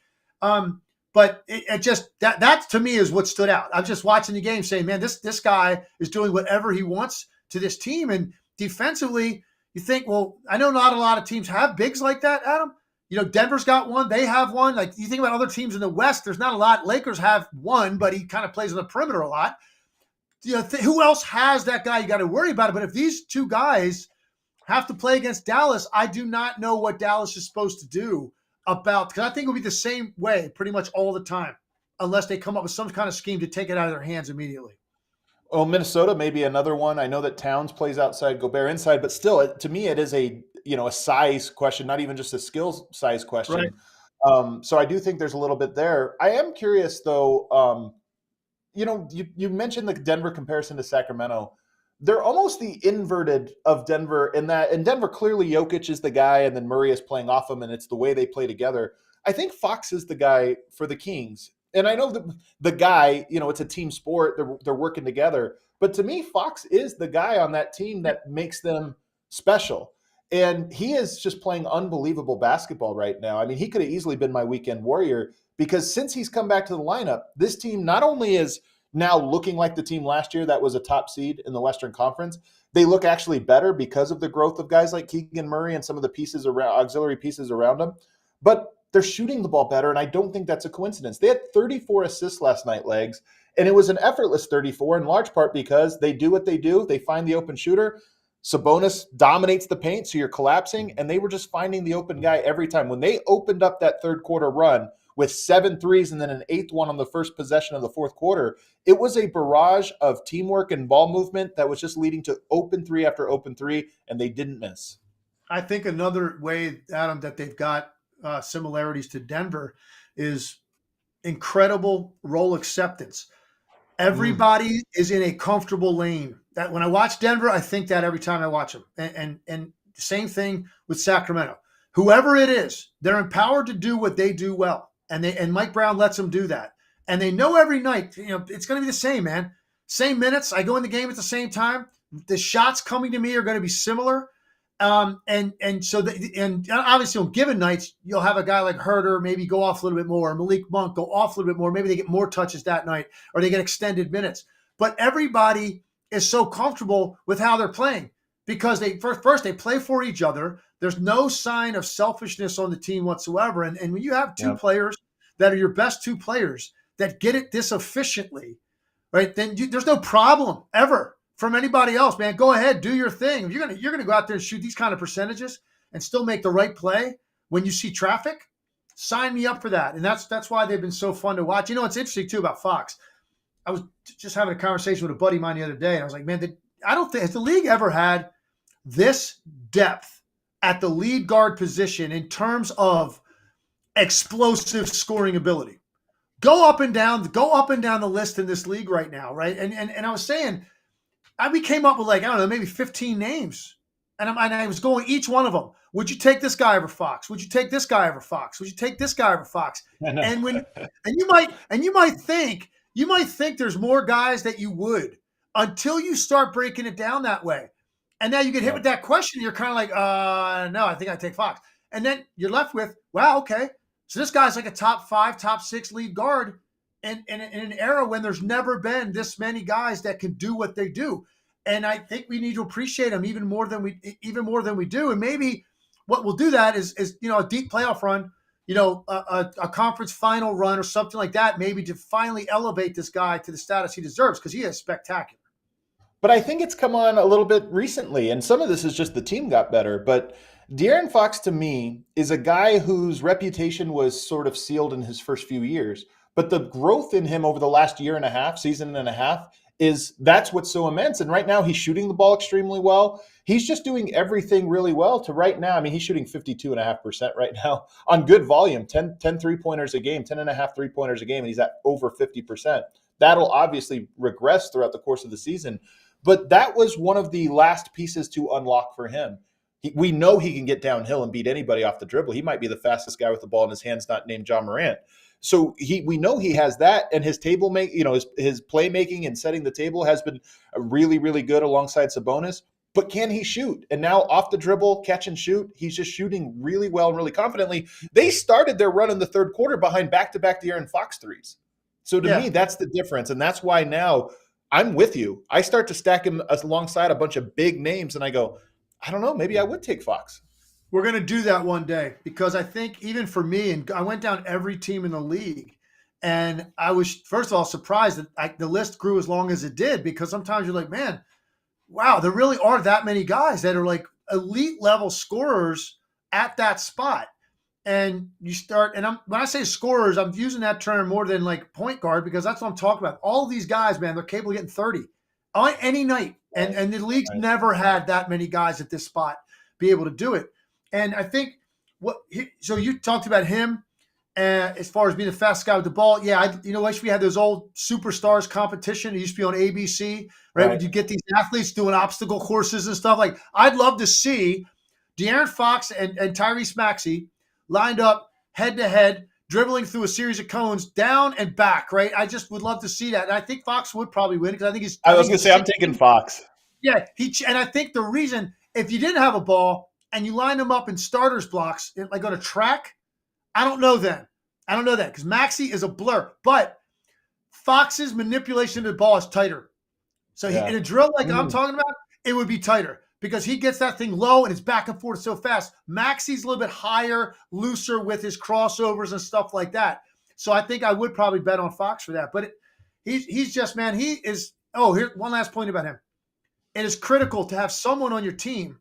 But it just that to me is what stood out. I'm just watching the game saying, man, this guy is doing whatever he wants to this team. And defensively, you think, well, I know not a lot of teams have bigs like that, Adam. Denver's got one. They have one. Like, you think about other teams in the West, there's not a lot. Lakers have one, but he kind of plays on the perimeter a lot. Who else has that guy? You got to worry about it. But if these two guys have to play against Dallas, I do not know what Dallas is supposed to do because I think it'll be the same way pretty much all the time, unless they come up with some kind of scheme to take it out of their hands immediately. Well, Minnesota may be another one. I know that Towns plays outside, Gobert inside, but still, to me, it is a size question, not even just a skills size question. Right. So I do think there's a little bit there. I am curious, though. You mentioned the Denver comparison to Sacramento. They're almost the inverted of Denver in Denver, clearly Jokic is the guy, and then Murray is playing off him, and it's the way they play together. I think Fox is the guy for the Kings. And I know that the guy, it's a team sport. They're working together. But to me, Fox is the guy on that team that makes them special. And he is just playing unbelievable basketball right now. I mean, he could have easily been my weekend warrior because since he's come back to the lineup, this team not only is now looking like the team last year that was a top seed in the Western Conference, they look actually better because of the growth of guys like Keegan Murray and some of the pieces around, auxiliary pieces around him. But they're shooting the ball better, and I don't think that's a coincidence. They had 34 assists last night, Legs, and it was an effortless 34 in large part because they do what they do. They find the open shooter. Sabonis dominates the paint, so you're collapsing, and they were just finding the open guy every time. When they opened up that third quarter run with 7 threes and then an 8th one on the first possession of the fourth quarter, it was a barrage of teamwork and ball movement that was just leading to open three after open three, and they didn't miss. I think another way, Adam, that they've got similarities to Denver is incredible role acceptance. Everybody is in a comfortable lane. That when I watch Denver, I think that every time I watch them. And same thing with Sacramento. Whoever it is, they're empowered to do what they do well. And Mike Brown lets them do that. And they know every night, it's going to be the same, man. Same minutes. I go in the game at the same time. The shots coming to me are going to be similar. And obviously on given nights, you'll have a guy like Herter maybe go off a little bit more, Malik Monk go off a little bit more. Maybe they get more touches that night or they get extended minutes. But everybody is so comfortable with how they're playing because they play for each other. There's no sign of selfishness on the team whatsoever. And when you have two players that are your best two players that get it this efficiently, right, then there's no problem ever from anybody else, man. Go ahead, do your thing. If you're gonna go out there and shoot these kind of percentages and still make the right play when you see traffic, sign me up for that. And that's why they've been so fun to watch. It's interesting too about Fox. I was just having a conversation with a buddy of mine the other day, and I was like, man, I don't think has the league ever had this depth at the lead guard position in terms of explosive scoring ability. Go up and down the list in this league right now, right? And I was saying. We came up with maybe 15 names. And I was going each one of them. Would you take this guy over Fox? Would you take this guy over Fox? Would you take this guy over Fox? And you might think there's more guys that you would until you start breaking it down that way. And now you get hit with that question. You're kind of like, no, I think I take Fox. And then you're left with, wow, okay. So this guy's like a top 5, top 6 lead guard in an era when there's never been this many guys that can do what they do. And I think we need to appreciate him even more than we do. And maybe what will do that is a deep playoff run, a conference final run or something like that, maybe to finally elevate this guy to the status he deserves, because he is spectacular. But I think it's come on a little bit recently, and some of this is just the team got better. But De'Aaron Fox, to me, is a guy whose reputation was sort of sealed in his first few years. But the growth in him over the last year and a half, season and a half, that's what's so immense. And right now he's shooting the ball extremely well. He's just doing everything really well to right now. I mean, he's shooting 52.5% right now on good volume, 10 3-pointers a game, 10.5 3-pointers a game, and he's at over 50%. That'll obviously regress throughout the course of the season. But that was one of the last pieces to unlock for him. We know he can get downhill and beat anybody off the dribble. He might be the fastest guy with the ball in his hands, not named John Morant. So we know he has that, and his table his playmaking and setting the table has been really, really good alongside Sabonis. But can he shoot? And now off the dribble, catch and shoot, he's just shooting really well and really confidently. They started their run in the third quarter behind back-to-back De'Aaron Fox threes. So to me, that's the difference, and that's why now I'm with you. I start to stack him alongside a bunch of big names, and I go, I don't know, maybe I would take Fox. We're going to do that one day, because I think even for me, and I went down every team in the league, and I was, first of all, surprised that the list grew as long as it did, because sometimes you're like, man, wow, there really are that many guys that are like elite level scorers at that spot. And you start, and when I say scorers, I'm using that term more than like point guard, because that's what I'm talking about. All of these guys, man, they're capable of getting 30 on any night. And the league's never had that many guys at this spot be able to do it. And I think so you talked about him as far as being the fastest guy with the ball. Yeah, I wish we had those old superstars competition. It used to be on ABC, right? When you get these athletes doing obstacle courses and stuff. Like, I'd love to see De'Aaron Fox and Tyrese Maxey lined up head-to-head, dribbling through a series of cones down and back, right? I just would love to see that. And I think Fox would probably win, because I think he's – I was going to say, I'm taking Fox. Yeah, and I think the reason, if you didn't have a ball and you lined them up in starters blocks, like on a track, I don't know that, because Maxey is a blur. But Fox's manipulation of the ball is tighter. So in a drill like I'm talking about, it would be tighter, because he gets that thing low and it's back and forth so fast. Maxey's a little bit higher, looser with his crossovers and stuff like that. So I think I would probably bet on Fox for that. But he's just, man, he is – here's one last point about him. It is critical to have someone on your team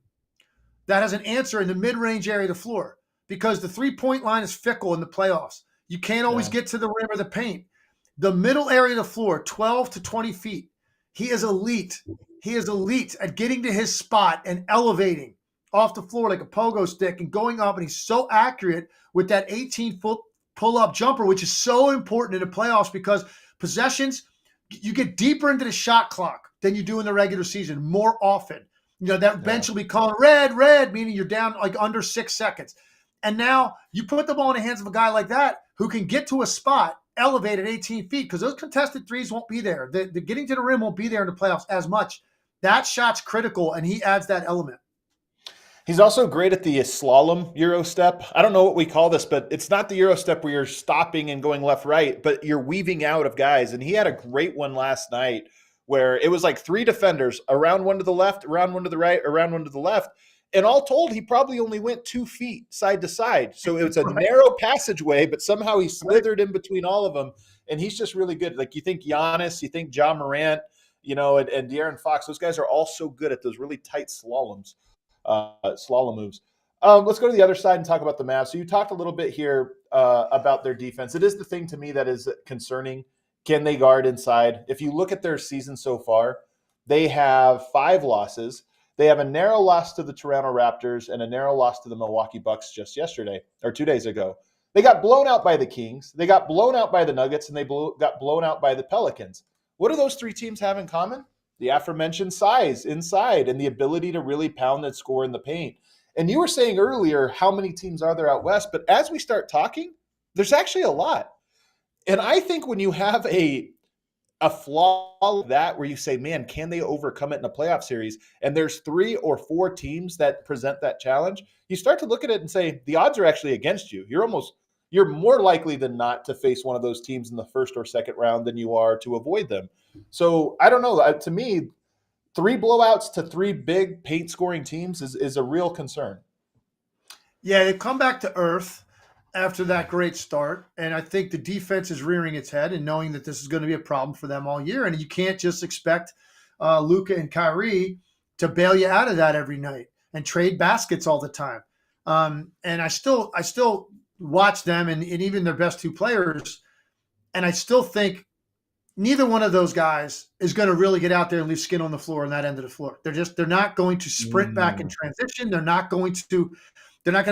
that has an answer in the mid-range area of the floor, because the three-point line is fickle in the playoffs. You can't always get to the rim or the paint. The middle area of the floor, 12 to 20 feet, he is elite. He is elite at getting to his spot and elevating off the floor like a pogo stick and going up, and he's so accurate with that 18-foot pull-up jumper, which is so important in the playoffs, because possessions, you get deeper into the shot clock than you do in the regular season more often. That bench will be calling red, meaning you're down like under 6 seconds. And now you put the ball in the hands of a guy like that who can get to a spot elevated 18 feet, because those contested threes won't be there. The getting to the rim won't be there in the playoffs as much. That shot's critical, and he adds that element. He's also great at the slalom Euro step. I don't know what we call this, but it's not the Euro step where you're stopping and going left-right, but you're weaving out of guys. And he had a great one last night where it was like 3 defenders, around one to the left, around one to the right, around one to the left. And all told, he probably only went 2 feet side to side. So it was a narrow passageway, but somehow he slithered in between all of them. And he's just really good. Like, you think Giannis, you think John Morant, and De'Aaron Fox, those guys are all so good at those really tight slalom moves. Let's go to the other side and talk about the Mavs. So you talked a little bit here about their defense. It is the thing to me that is concerning. Can they guard inside? If you look at their season so far, they have 5 losses. They have a narrow loss to the Toronto Raptors and a narrow loss to the Milwaukee Bucks just yesterday or 2 days ago. They got blown out by the Kings. They got blown out by the Nuggets, and they got blown out by the Pelicans. What do those 3 teams have in common? The aforementioned size inside and the ability to really pound and score in the paint. And you were saying earlier, how many teams are there out west? But as we start talking, there's actually a lot. And I think when you have a a flaw like that where you say, man, can they overcome it in a playoff series? And there's 3 or 4 teams that present that challenge. You start to look at it and say, the odds are actually against you. You're more likely than not to face one of those teams in the first or second round than you are to avoid them. So I don't know. To me, 3 blowouts to 3 big paint scoring teams is a real concern. Yeah, they've come back to earth after that great start. And I think the defense is rearing its head and knowing that this is going to be a problem for them all year. And you can't just expect Luka and Kyrie to bail you out of that every night and trade baskets all the time. And I still watch them and even their best 2 players. And I still think neither one of those guys is going to really get out there and leave skin on the floor on that end of the floor. They're not going to sprint back in transition. They're not going to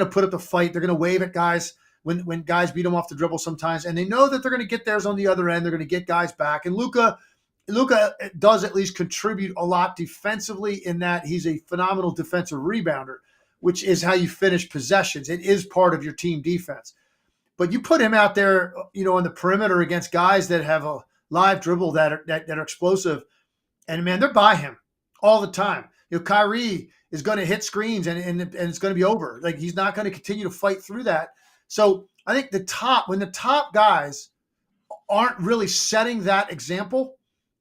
put up a fight. They're going to wave at guys when guys beat them off the dribble sometimes. And they know that they're going to get theirs on the other end. They're going to get guys back. And Luka does at least contribute a lot defensively in that he's a phenomenal defensive rebounder, which is how you finish possessions. It is part of your team defense. But you put him out there, on the perimeter against guys that have a live dribble that are explosive, and man, they're by him all the time. Kyrie is going to hit screens and it's going to be over. Like, he's not going to continue to fight through that. So I think when the top guys aren't really setting that example,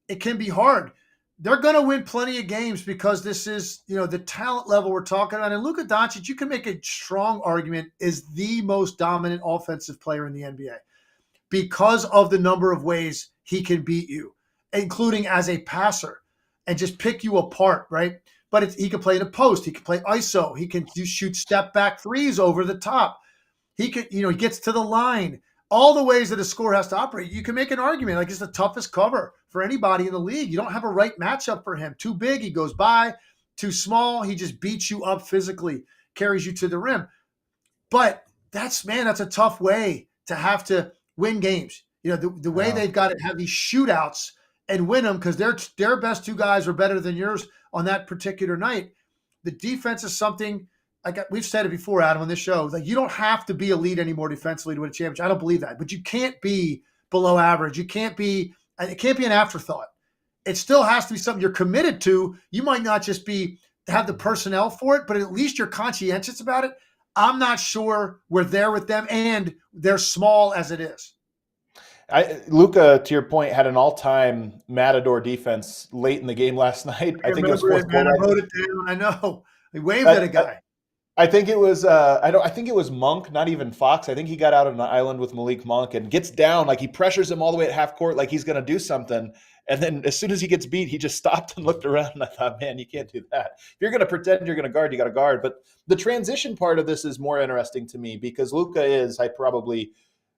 it can be hard. They're going to win plenty of games because this is, the talent level we're talking about. And Luka Doncic, you can make a strong argument, is the most dominant offensive player in the NBA because of the number of ways he can beat you, including as a passer and just pick you apart, right? But he can play in a post. He can play ISO. He can shoot step back threes over the top. He could, he gets to the line. All the ways that a scorer has to operate. You can make an argument like it's the toughest cover for anybody in the league. You don't have a right matchup for him. Too big, he goes by. Too small, he just beats you up physically, carries you to the rim. But that's a tough way to have to win games. The way they've got to have these shootouts and win them because their best 2 guys are better than yours on that particular night. The defense is something, we've said it before, Adam, on this show. Like, you don't have to be elite anymore defensively to win a championship. I don't believe that. But you can't be below average. It can't be an afterthought. It still has to be something you're committed to. You might not just have the personnel for it, but at least you're conscientious about it. I'm not sure we're there with them, and they're small as it is. Luka, to your point, had an all-time Matador defense late in the game last night. I think it was fourth quarter. I wrote it down. I know. He waved at a guy. I think it was I think it was Monk, not even Fox. I think he got out on an island with Malik Monk and gets down, like he pressures him all the way at half court like he's going to do something. And then as soon as he gets beat, he just stopped and looked around. And I thought, man, you can't do that. If you're going to pretend you're going to guard, you got to guard. But the transition part of this is more interesting to me because Luka is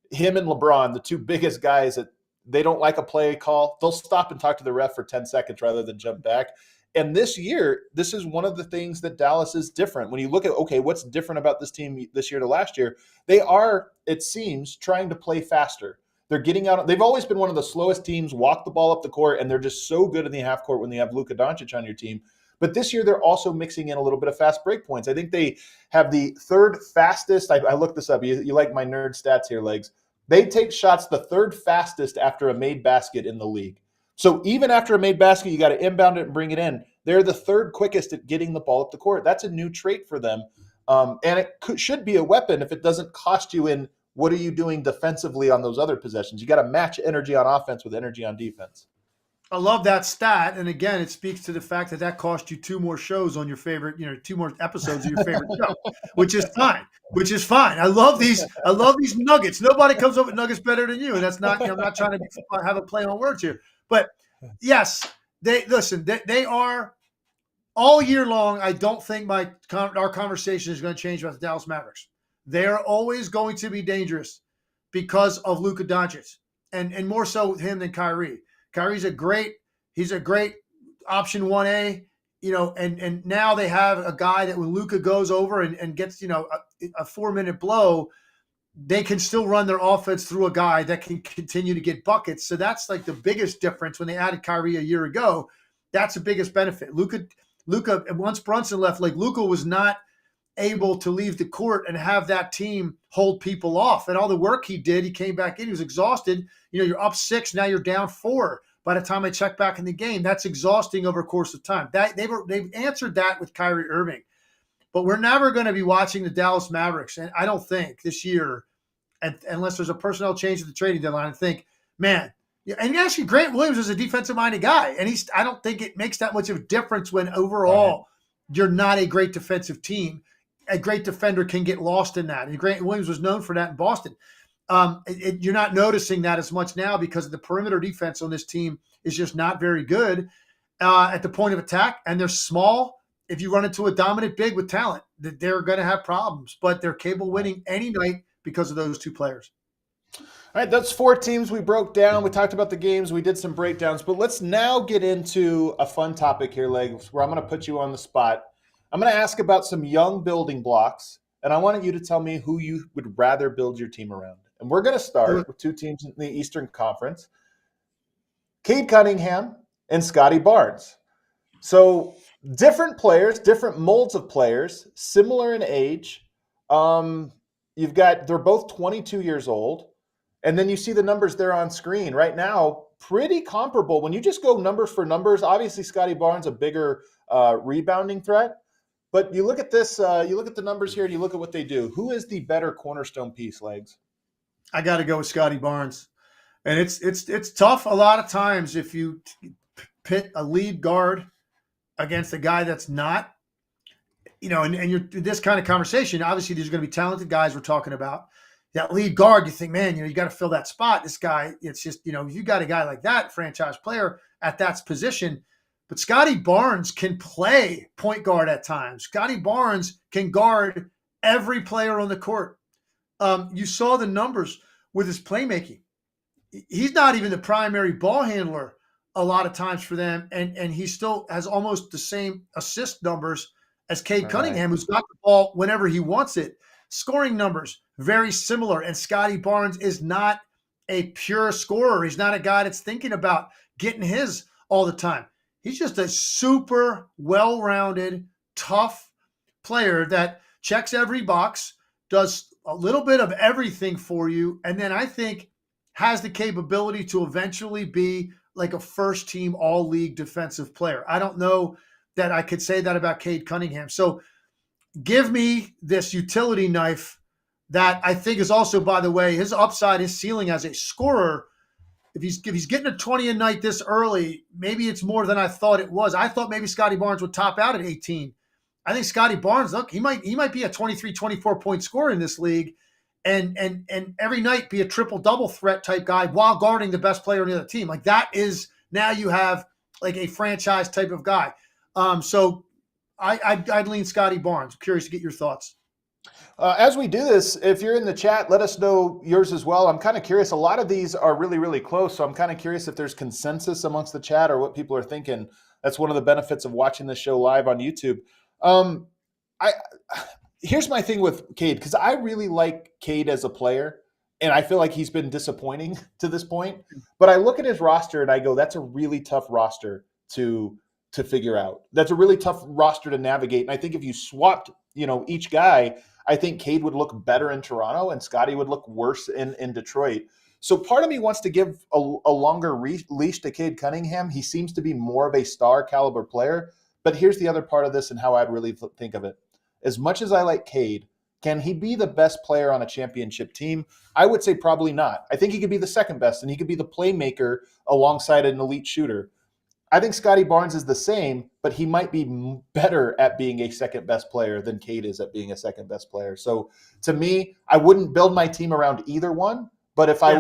him and LeBron, the 2 biggest guys that they don't like a play call. They'll stop and talk to the ref for 10 seconds rather than jump back. And this year, this is one of the things that Dallas is different. When you look at, okay, what's different about this team this year to last year? They are, it seems, trying to play faster. They're getting out. They've always been one of the slowest teams, walk the ball up the court, and they're just so good in the half court when they have Luka Doncic on your team. But this year, they're also mixing in a little bit of fast break points. I think they have the 3rd fastest. I looked this up. You like my nerd stats here, Legs. They take shots the 3rd fastest after a made basket in the league. So even after a made basket, you got to inbound it and bring it in. They're the 3rd quickest at getting the ball up the court. That's a new trait for them. And it should be a weapon if it doesn't cost you in what are you doing defensively on those other possessions. You got to match energy on offense with energy on defense. I love that stat. And again, it speaks to the fact that cost you 2 more shows on your favorite, 2 more episodes of your favorite show, which is fine. I love these nuggets. Nobody comes up with nuggets better than you. And that's not, I'm not trying to have a play on words here, but yes, they are all year long. I don't think our conversation is going to change about the Dallas Mavericks. They are always going to be dangerous because of Luka Doncic and more so with him than Kyrie. Kyrie's a great option 1A, and now they have a guy that when Luka goes over and gets, a 4-minute blow, they can still run their offense through a guy that can continue to get buckets. So that's like the biggest difference when they added Kyrie a year ago. That's the biggest benefit. Luka, once Brunson left, like Luka was not able to leave the court and have that team hold people off. And all the work he did, he came back in, he was exhausted. You're up 6, now you're down 4. by the time I check back in the game. That's exhausting over a course of time. They've answered that with Kyrie Irving. But we're never going to be watching the Dallas Mavericks, and I don't think this year, unless there's a personnel change at the trading deadline, I think, man, and actually Grant Williams is a defensive-minded guy, and I don't think it makes that much of a difference when overall you're not a great defensive team. A great defender can get lost in that, and Grant Williams was known for that in Boston. You're not noticing that as much now because the perimeter defense on this team is just not very good at the point of attack, and they're small. If you run into a dominant big with talent, they're going to have problems, but they're capable of winning any night because of those two players. All right, that's 4 teams we broke down. We talked about the games. We did some breakdowns, but let's now get into a fun topic here, Legs, where I'm going to put you on the spot. I'm going to ask about some young building blocks, and I wanted you to tell me who you would rather build your team around. And we're going to start with 2 teams in the Eastern Conference, Cade Cunningham and Scottie Barnes. So different players, different molds of players, similar in age. They're both 22 years old. And then you see the numbers there on screen right now, pretty comparable. When you just go numbers for numbers, obviously Scottie Barnes a bigger rebounding threat. But you look at this, you look at the numbers here and you look at what they do. Who is the better cornerstone piece, Legs? I got to go with Scottie Barnes. And it's tough a lot of times if you pit a lead guard against a guy that's not, and you're this kind of conversation, obviously there's going to be talented guys we're talking about. That lead guard, you think, man, you got to fill that spot. This guy, it's just, you got a guy like that, franchise player at that position. But Scottie Barnes can play point guard at times. Scottie Barnes can guard every player on the court. You saw the numbers with his playmaking. He's not even the primary ball handler a lot of times for them, and he still has almost the same assist numbers as Cade Cunningham, who's got the ball whenever he wants it. Scoring numbers, very similar, and Scottie Barnes is not a pure scorer. He's not a guy that's thinking about getting his all the time. He's just a super well-rounded, tough player that checks every box, does a little bit of everything for you, and then I think has the capability to eventually be like a first-team all-league defensive player. I don't know that I could say that about Cade Cunningham. So give me this utility knife that I think is also, by the way, his upside, his ceiling as a scorer. If he's getting a 20 a night this early, maybe it's more than I thought it was. I thought maybe Scottie Barnes would top out at 18. I think Scottie Barnes, look, he might be a 23, 24-point scorer in this league and every night be a triple-double threat type guy while guarding the best player on the other team. Like that is, now you have like a franchise type of guy. So I'd lean Scottie Barnes. I'm curious to get your thoughts. As we do this, if you're in the chat, let us know yours as well. I'm kind of curious. A lot of these are really, really close. So I'm kind of curious if there's consensus amongst the chat or what people are thinking. That's one of the benefits of watching this show live on YouTube. Here's my thing with Cade, because I really like Cade as a player, and I feel like he's been disappointing to this point. But I look at his roster and I go, that's a really tough roster to figure out. That's a really tough roster to navigate. And I think if you swapped, each guy, I think Cade would look better in Toronto and Scottie would look worse in Detroit. So part of me wants to give a longer leash to Cade Cunningham. He seems to be more of a star caliber player. But here's the other part of this and how I'd really think of it. As much as I like Cade, can he be the best player on a championship team? I would say probably not. I think he could be the second best, and he could be the playmaker alongside an elite shooter. I think Scottie Barnes is the same, but he might be better at being a second best player than Cade is at being a second best player. So to me, I wouldn't build my team around either one. But if that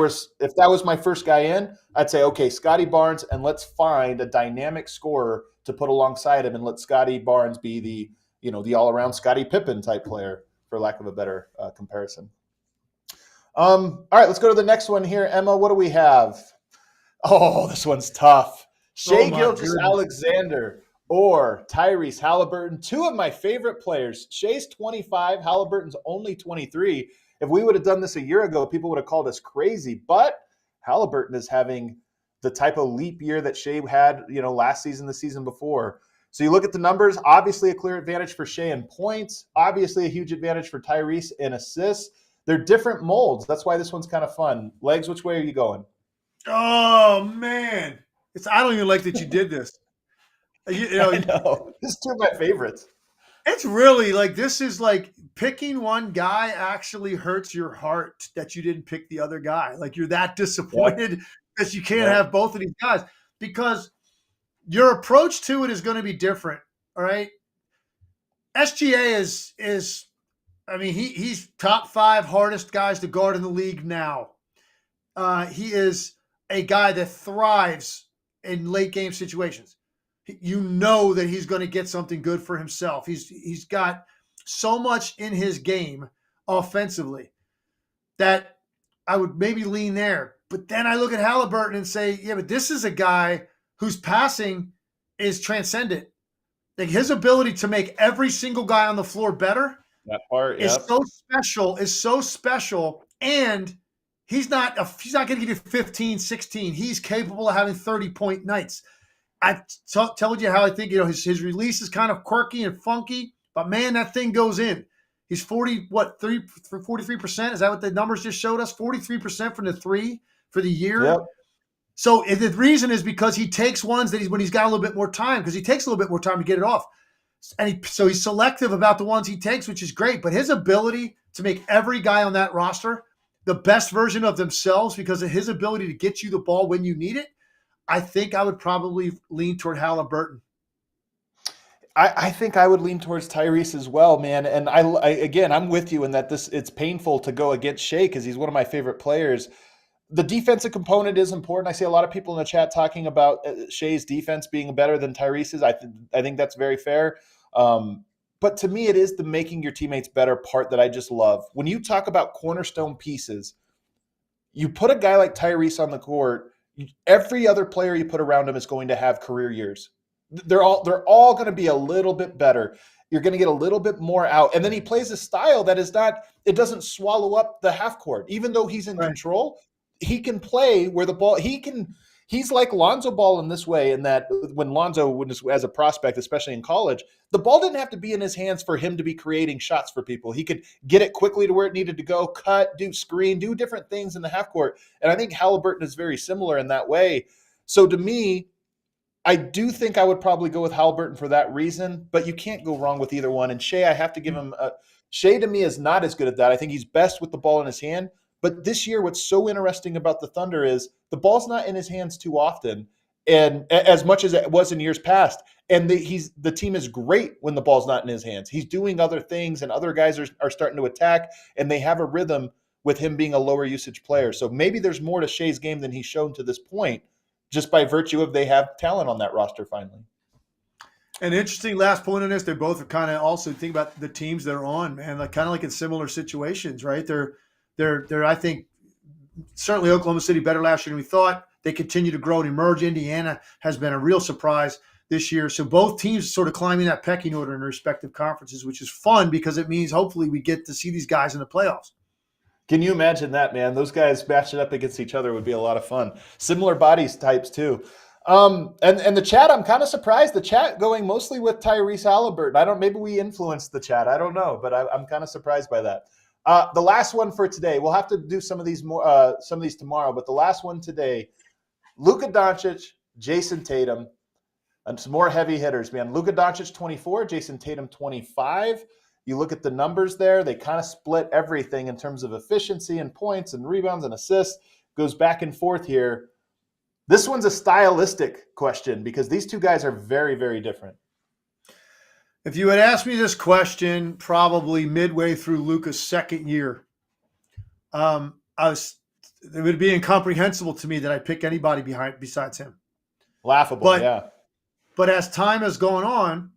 was my first guy in, I'd say, okay, Scottie Barnes, and let's find a dynamic scorer to put alongside him, and let Scottie Barnes be the all-around Scottie Pippen type player, for lack of a better comparison. All right, let's go to the next one here. Emma, what do we have? Oh, this one's tough. Shai Gilgeous-Alexander or Tyrese Haliburton, two of my favorite players. Shai's 25, Haliburton's only 23. If we would have done this a year ago, people would have called us crazy. But Haliburton is having the type of leap year that Shai had, last season, the season before. So you look at the numbers, obviously a clear advantage for Shai in points, obviously a huge advantage for Tyrese in assists. They're different molds. That's why this one's kind of fun. Legs, which way are you going? Oh, man. I don't even like that you did this. I know. This is two of my favorites. It's really like this is like picking one guy actually hurts your heart that you didn't pick the other guy. Like you're that disappointed that you can't have both of these guys because your approach to it is going to be different. All right. SGA is I mean, he's top 5 hardest guys to guard in the league now. He is a guy that thrives in late game situations. You know that he's going to get something good for himself. He's got so much in his game offensively that I would maybe lean there. But then I look at Haliburton and say, yeah, but this is a guy whose passing is transcendent. Like his ability to make every single guy on the floor better is so special. And he's not going to give you 15, 16. He's capable of having 30-point nights. I told you how I think, his release is kind of quirky and funky, but man, that thing goes in. He's 43%. Is that what the numbers just showed us? 43% from the 3 for the year. Yep. So the reason is because he takes ones that when he's got a little bit more time, because he takes a little bit more time to get it off. And so he's selective about the ones he takes, which is great. But his ability to make every guy on that roster the best version of themselves because of his ability to get you the ball when you need it, I think I would probably lean toward Haliburton. I think I would lean towards Tyrese as well, man. And I'm with you in that it's painful to go against Shai because he's one of my favorite players. The defensive component is important. I see a lot of people in the chat talking about Shai's defense being better than Tyrese's. I think that's very fair. But to me, it is the making your teammates better part that I just love. When you talk about cornerstone pieces, you put a guy like Tyrese on the court, every other player you put around him is going to have career years. They're all going to be a little bit better. You're going to get a little bit more out. And then he plays a style that it doesn't swallow up the half court. Even though he's in control, he can play where the ball, he's like Lonzo Ball in this way, in that when Lonzo was as a prospect, especially in college, the ball didn't have to be in his hands for him to be creating shots for people. He could get it quickly to where it needed to go, cut, do screen, do different things in the half court. And I think Haliburton is very similar in that way. So to me, I do think I would probably go with Haliburton for that reason, but you can't go wrong with either one. And Shai, I have to give him Shai to me is not as good at that. I think he's best with the ball in his hand. But this year, what's so interesting about the Thunder is the ball's not in his hands too often, and as much as it was in years past. And the team is great when the ball's not in his hands. He's doing other things, and other guys are starting to attack, and they have a rhythm with him being a lower usage player. So maybe there's more to Shai's game than he's shown to this point, just by virtue of they have talent on that roster finally. An interesting last point on this, they both are kind of also think about the teams they're on, man, like kind of like in similar situations, right? They're I think certainly Oklahoma City better last year than we thought. They continue to grow and emerge. Indiana has been a real surprise this year. So both teams sort of climbing that pecking order in their respective conferences, which is fun because it means hopefully we get to see these guys in the playoffs. Can you imagine that, man? Those guys matching up against each other would be a lot of fun. Similar bodies types too. And the chat, I'm kind of surprised. The chat going mostly with Tyrese Haliburton. Maybe we influenced the chat. I don't know, but I'm kind of surprised by that. The last one for today, we'll have to do some of these tomorrow, but the last one today, Luka Doncic, Jayson Tatum, and some more heavy hitters, man. Luka Doncic 24, Jayson Tatum 25. You look at the numbers there, they kind of split everything in terms of efficiency and points and rebounds and assists. Goes back and forth here. This one's a stylistic question because these two guys are very, very different. If you had asked me this question probably midway through Luka's second year, it would be incomprehensible to me that I pick anybody besides him. Laughable, yeah. But as time has gone on,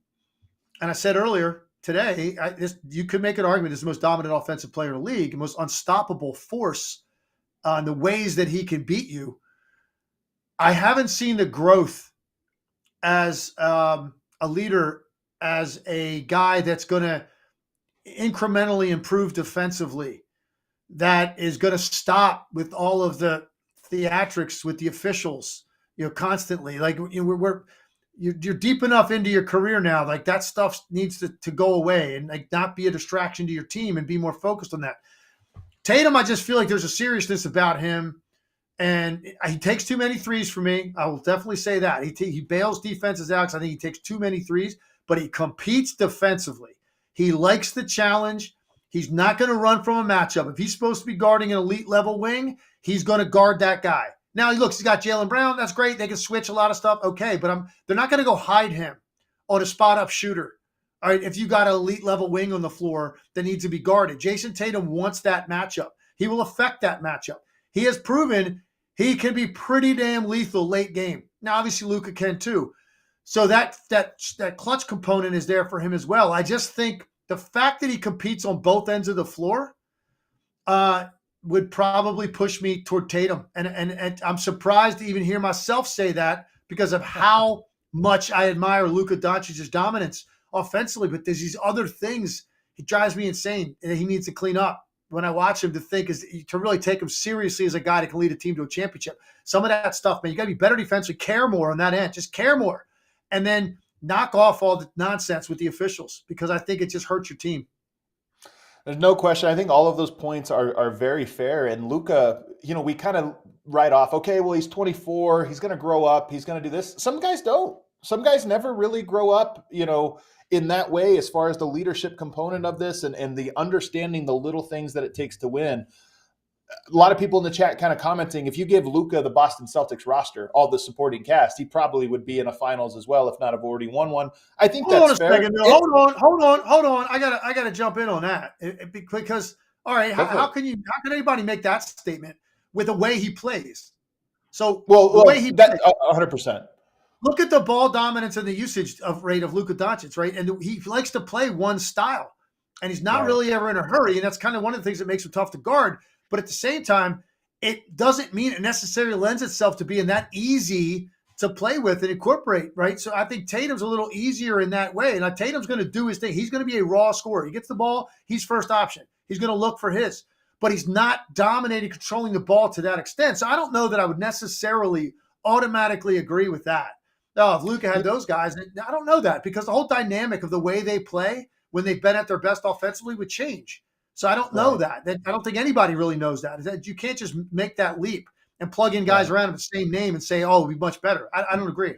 and I said earlier today, you could make an argument as the most dominant offensive player in the league, the most unstoppable force in the ways that he can beat you. I haven't seen the growth as a leader, as a guy that's going to incrementally improve defensively, that is going to stop with all of the theatrics with the officials, constantly. Like you're deep enough into your career now, like that stuff needs to go away and like not be a distraction to your team and be more focused on that. Tatum, I just feel like there's a seriousness about him And he takes too many threes for me. I will definitely say that. He bails defenses out because I think he takes too many threes, but he competes defensively. He likes the challenge. He's not going to run from a matchup. If he's supposed to be guarding an elite level wing, he's going to guard that guy. Now, he's got Jaylen Brown. That's great. They can switch a lot of stuff. Okay, but they're not going to go hide him on a spot-up shooter. All right, if you got an elite level wing on the floor that needs to be guarded. Jayson Tatum wants that matchup. He will affect that matchup. He has proven he can be pretty damn lethal late game. Now, obviously, Luka can too. So that clutch component is there for him as well. I just think the fact that he competes on both ends of the floor would probably push me toward Tatum. And I'm surprised to even hear myself say that because of how much I admire Luka Doncic's dominance offensively. But there's these other things. He drives me insane and he needs to clean up. When I watch him, to really take him seriously as a guy that can lead a team to a championship. Some of that stuff, man, you got to be better defensively, care more on that end, just care more. And then knock off all the nonsense with the officials because I think it just hurts your team. There's no question. I think all of those points are very fair. And Luka, we kind of write off, okay, well, he's 24. He's going to grow up. He's going to do this. Some guys don't. Some guys never really grow up, in that way, as far as the leadership component of this and the understanding the little things that it takes to win. A lot of people in the chat kind of commenting, if you give Luka the Boston Celtics roster, all the supporting cast, he probably would be in a finals as well, if not have already won one. I think that's fair. Hold on. I gotta jump in on that because all right, how can anybody make that statement with the way he plays? So the way he plays, 100%. Look at the ball dominance and the usage rate of Luka Doncic, right? And he likes to play one style, and he's not really ever in a hurry. And that's kind of one of the things that makes him tough to guard. But at the same time, it doesn't mean it necessarily lends itself to being that easy to play with and incorporate, right? So I think Tatum's a little easier in that way. And Tatum's going to do his thing. He's going to be a raw scorer. He gets the ball, he's first option. He's going to look for his. But he's not dominating, controlling the ball to that extent. So I don't know that I would necessarily automatically agree with that. No, if Luka had those guys, I don't know that because the whole dynamic of the way they play when they've been at their best offensively would change. So I don't know that. I don't think anybody really knows that. You can't just make that leap and plug in guys around with the same name and say, oh, it'll be much better. I don't agree.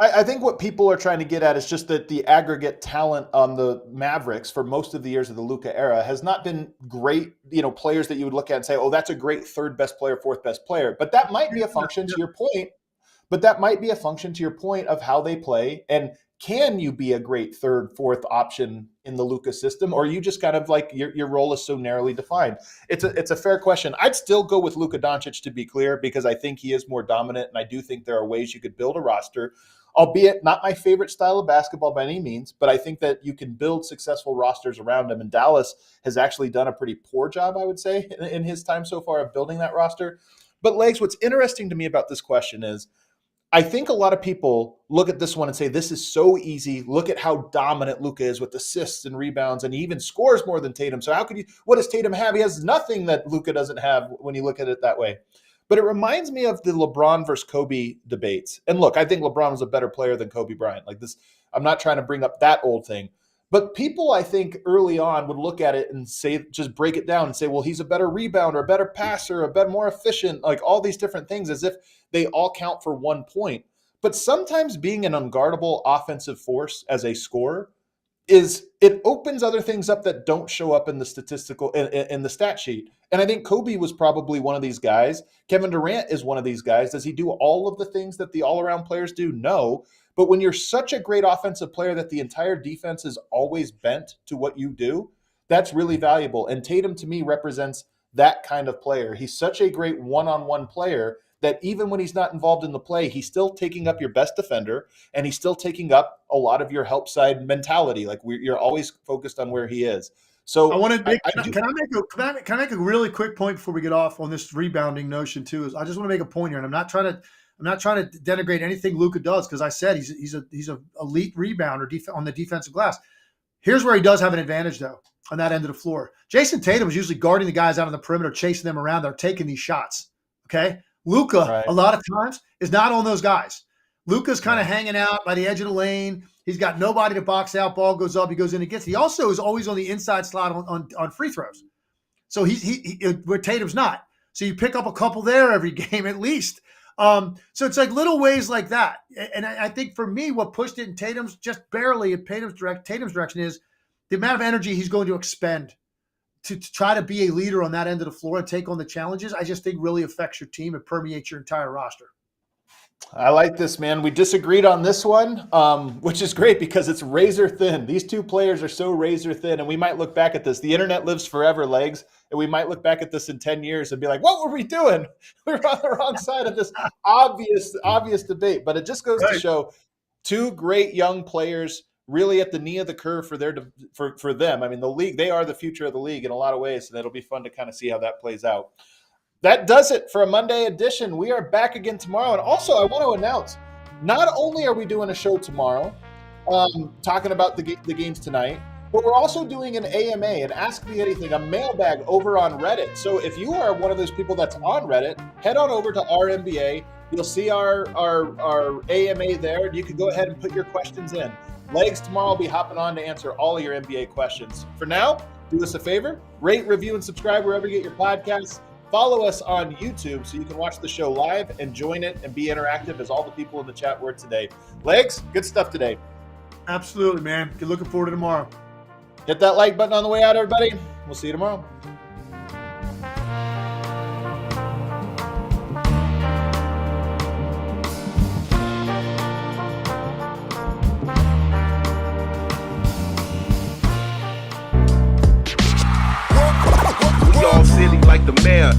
I think what people are trying to get at is just that the aggregate talent on the Mavericks for most of the years of the Luka era has not been great, players that you would look at and say, oh, that's a great third best player, fourth best player. But that might be a function to your point. But that might be a function to your point of how they play. And can you be a great third, fourth option in the Luka system? Or are you just kind of like your role is so narrowly defined? It's a fair question. I'd still go with Luka Doncic, to be clear, because I think he is more dominant. And I do think there are ways you could build a roster, albeit not my favorite style of basketball by any means. But I think that you can build successful rosters around him. And Dallas has actually done a pretty poor job, I would say, in his time so far of building that roster. But Legs, what's interesting to me about this question is, I think a lot of people look at this one and say, this is so easy. Look at how dominant Luka is with assists and rebounds, and he even scores more than Tatum. So what does Tatum have? He has nothing that Luka doesn't have when you look at it that way. But it reminds me of the LeBron versus Kobe debates. And look, I think LeBron was a better player than Kobe Bryant. Like this, I'm not trying to bring up that old thing. But people, I think, early on would look at it and say, just break it down and say, well, he's a better rebounder, a better passer, a better, more efficient, like all these different things as if they all count for 1 point. But sometimes being an unguardable offensive force as a scorer it opens other things up that don't show up in the statistical, in the stat sheet. And I think Kobe was probably one of these guys. Kevin Durant is one of these guys. Does he do all of the things that the all-around players do? No. But when you're such a great offensive player that the entire defense is always bent to what you do, that's really valuable. And Tatum, to me, represents that kind of player. He's such a great one-on-one player that even when he's not involved in the play, he's still taking up your best defender, and he's still taking up a lot of your help side mentality. Like you're always focused on where he is. So I want to can I make a really quick point before we get off on this rebounding notion too? Is I just want to make a point here, and I'm not trying to denigrate anything Luka does, because I said he's an elite rebounder on the defensive glass. Here's where he does have an advantage though on that end of the floor. Jayson Tatum is usually guarding the guys out on the perimeter, chasing them around. They're taking these shots. Okay. Luka, a lot of times, is not on those guys. Luka's kind of hanging out by the edge of the lane. He's got nobody to box out. Ball goes up. He goes in and gets it. He also is always on the inside slot on free throws. So he where Tatum's not. So you pick up a couple there every game at least. So it's like little ways like that. And I think for me, what pushed it in Tatum's just barely in Tatum's direction is the amount of energy he's going to expend to try to be a leader on that end of the floor and take on the challenges. I just think really affects your team and permeates your entire roster. I like this, man. We disagreed on this one, which is great because it's razor thin. These two players are so razor thin, and we might look back at this. The internet lives forever, Legs, and we might look back at this in 10 years and be like, what were we doing? We were on the wrong side of this obvious debate. But it just goes to show two great young players really at the knee of the curve for them. I mean, the league, they are the future of the league in a lot of ways, and it'll be fun to kind of see how that plays out. That does it for a Monday edition. We are back again tomorrow. And also, I want to announce, not only are we doing a show tomorrow, talking about the games tonight, but we're also doing an AMA, an Ask Me Anything, a mailbag over on Reddit. So if you are one of those people that's on Reddit, head on over to our NBA. You'll see our AMA there, and you can go ahead and put your questions in. Legs tomorrow will be hopping on to answer all of your NBA questions. For now, do us a favor, rate, review, and subscribe wherever you get your podcasts. Follow us on YouTube so you can watch the show live and join it and be interactive as all the people in the chat were today. Legs, good stuff today. Absolutely, man. Good looking forward to tomorrow. Hit that like button on the way out, everybody. We'll see you tomorrow. Silly like the mayor.